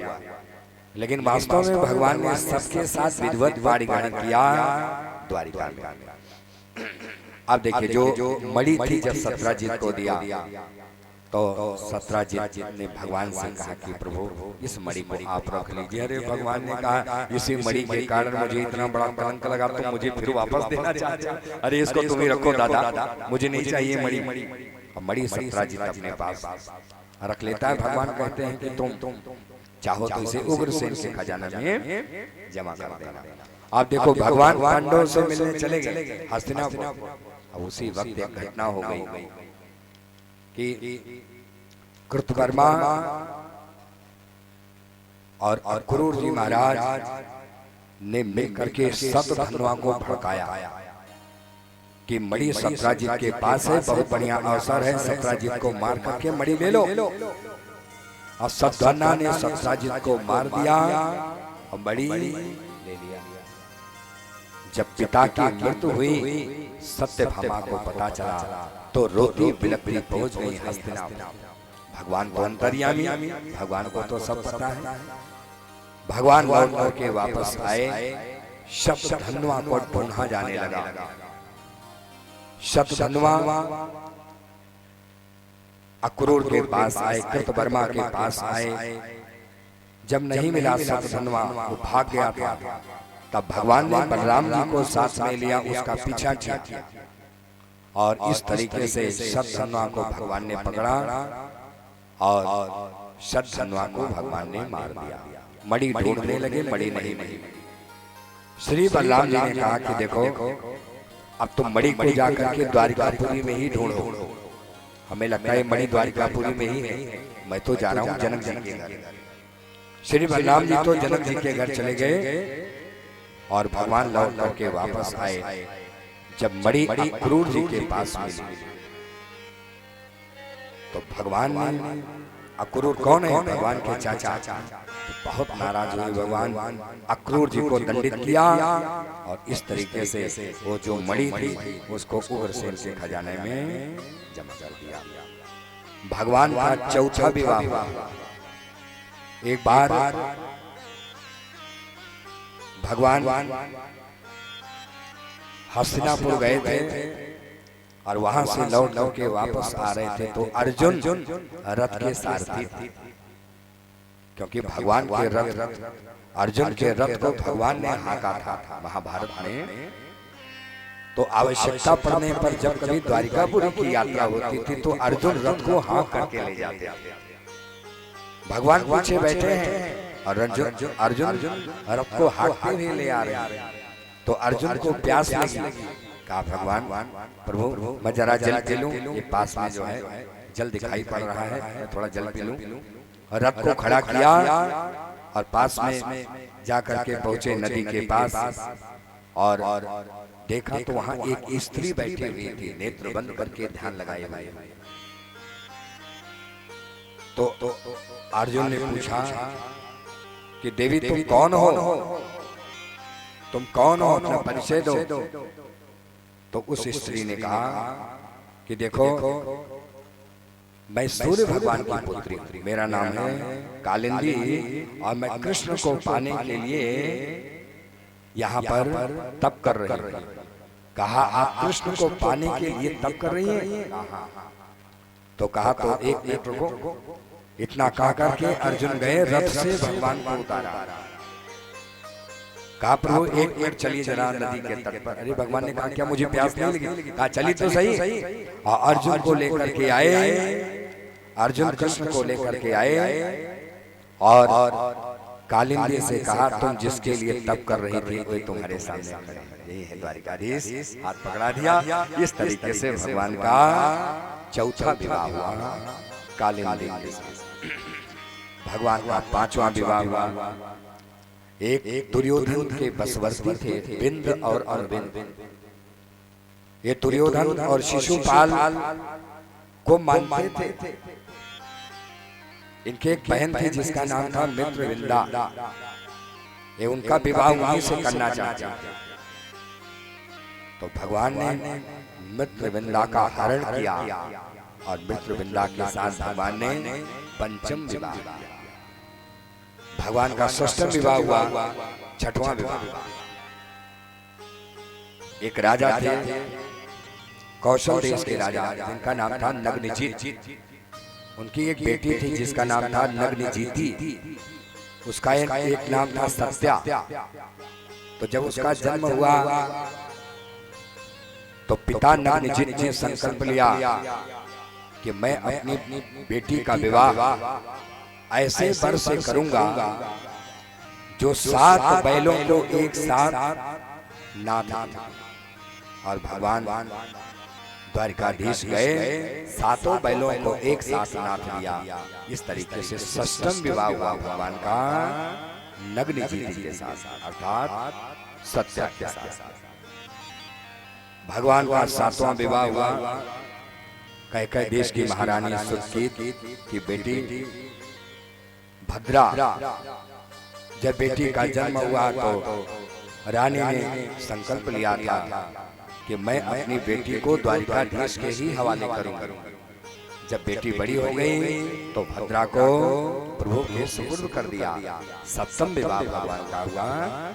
लेकिन वास्तव में भगवान ने सबके साथ विधिवत वाणिज्य किया द्वारिका में। अब देखिए जो मणि थी जब सत्राजित को दिया तो सत्राजित ने भगवान से कहा कि प्रभु इस मणि को आप रख लीजिए। अरे भगवान ने कहा इसी मणि के कारण मुझे इतना बड़ा कलंक लगा, तो मुझे फिर वापस देना चाहते? अरे इसको तुम ही रखो दादा, मुझे नहीं चाहिए मणि। मणि सत्राजित अपने पास रख लेता है। भगवान कहते हैं कि तुम चाहो तो इसे उग्रसेन के खजाना में जमा कर देना। आप देखो भगवान पांडवों से मिलने चले गए हस्तिनापुर। अब उसी वक्त एक घटना हो गई कि कृतवर्मा और अक्रूर जी महाराज ने मिलकर के शतधन्वा को भड़काया कि मणि सत्राजित के पास है, बहुत बढ़िया अवसर है, सत्राजित को मार करके मणि ले लो। और शतधन्वा ने सत्राजित को मार दिया और मणि ले लिया। जब पिता की मृत्यु हुई सत्यभामा को पता चला तो रोती बिलखती पहुंच गई हस्तिनापुर। भगवान तो अंतर्यामी, भगवान को तो सब पता है। भगवान लौट करके वापस आए, शतधन्वा को ढूंढा जाने लगा। शतधन्वा अक्रूर के पास आए, कृतवर्मा के पास आए। जब नहीं मिला शतधन्वा, वो भाग गया था। तब भगवान ने बलराम जी को साथ में लिया, उसका पीछा किया और इस तरीके से शतधन्वा को भगवान ने पकड़ा और शतधन्वा को भगवान ने मार दिया। मणि ढूंढने लगे, मणि नहीं मिली। श्री बलराम जी ने कहा कि देखो अब तुम मणि को जाकर के द्वारिकापुरी में ही ढूंढो। हमें लगता है मणि द्वारिकापुरी में ही है, मैं तो जा रहा हूँ जनक जी के घर। श्री बलराम जी तो जनक जी के घर चले गए और भगवान लौट करके वापस आए। जब मणि अक्रूर जी के पास मिली तो भगवान ने, अक्रूर कौन है? भगवान के चाचा। तो बहुत नाराज हुए भगवान, अक्रूर जी को दंडित किया और इस तरीके से वो जो मणि थी उसको उग्रसेन के खजाने में जमा कर दिया। भगवान का चौथा विवाह हुआ। एक बार भगवान हस्तिनापुर गए थे और वहां से लौट करके वापस आ रहे थे तो अर्जुन रथ के सारथी थे, क्योंकि भगवान के रथ, अर्जुन के रथ को भगवान ने हांका था महाभारत में। तो आवश्यकता पड़ने पर जब कभी द्वारिकापुरी की यात्रा होती थी तो अर्जुन रथ को हाँक करके ले जाते थे। भगवान पीछे बैठे हैं और अर्जुन रथ को हाँकते हुए ले आ रहे हैं। तो अर्जुन को प्यास लगी, कहा भगवान प्रभु मैं जरा जल पी लूं, ये पास में जो है जल दिखाई पड़ रहा है, मैं थोड़ा जल पी लूं। रथ को खड़ा किया और पास में जाकर के पहुंचे नदी के पास और देखा तो वहां एक स्त्री बैठी हुई थी, नेत्र बंद करके ध्यान लगाए हुए। तो अर्जुन ने पूछा कि देवी तुम कौन हो, तुम कौन हो, अपना परिचय दो। तो उस स्त्री ने कहा कि देखो मैं सूर्य भगवान की पुत्री हूं, मेरा नाम है कालिंदी और मैं कृष्ण को पाने के लिए यहाँ पर तप कर रही हूँ। कहा आप कृष्ण को पाने के लिए तप कर रही हैं? तो कहा तो एक मिनट रुको। इतना कह करके अर्जुन गए रथ से भगवान को उतारा। कहा प्रभु एक मिनट चलिए जरा नदी के तट पर। अरे भगवान ने कहा क्या मुझे प्यास नहीं लगी? कहा चलिए तो सही। और अर्जुन को लेकर के आए, अर्जुन कृष्ण को लेकर के आए और कालिंदी से कहा तुम जिसके लिए तप कर रही थी वही तुम्हारे सामने खड़े हैं। यही है द्वारिकाधीश, हाथ पकड़ा दिया। इस तरीके से भगवान का चौथा विवाह हुआ कालिंदी के साथ। भगवान का पांचवा विवाह हुआ एक दुर्योधन के बसवर्ती थे बिंद और अरविंद। ये दुर्योधन और शिशुपाल को मानते थे। इनके एक बहन थी जिसका नाम था मित्रविंदा। ये उनका विवाह उन्हीं से करना चाहते थे। तो भगवान ने मित्रविंदा का हरण किया और मित्रविंदा के साथ भगवान ने पंचम विवाह किया। भगवान का षष्ठम विवाह हुआ, छठवां विवाह। एक राजा थे कौशल देश के राजा, जिनका नाम था नग्नजीत। उनकी एक बेटी थी जिसका नाम था नग्नजीती। उसका एक नाम था सत्या। तो जब उसका जन्म हुआ तो पिता नग्नजीत ने संकल्प लिया कि मैं अपनी बेटी का विवाह ऐसे वर से करूंगा जो 7 बैलों को एक साथ नाथ। और भगवान द्वारिकाधीश गए, 7 बैलों को एक साथ नाथ लिया। इस तरीके से षष्ठम विवाह हुआ भगवान का नग्नजीती के साथ, अर्थात सत्या के साथ। भगवान का 7वां विवाह हुआ कैकेयी देश की महारानी सुदकीत की बेटी भद्रा। जब बेटी का जन्म हुआ तो रानी ने संकल्प लिया था कि मैं अपनी बेटी को द्वारिकाधीश के ही हवाले करूंगा। जब बेटी बड़ी हो गई तो भद्रा को प्रभु के सुपुर्द कर दिया। 7वां विवाह भगवान का हुआ।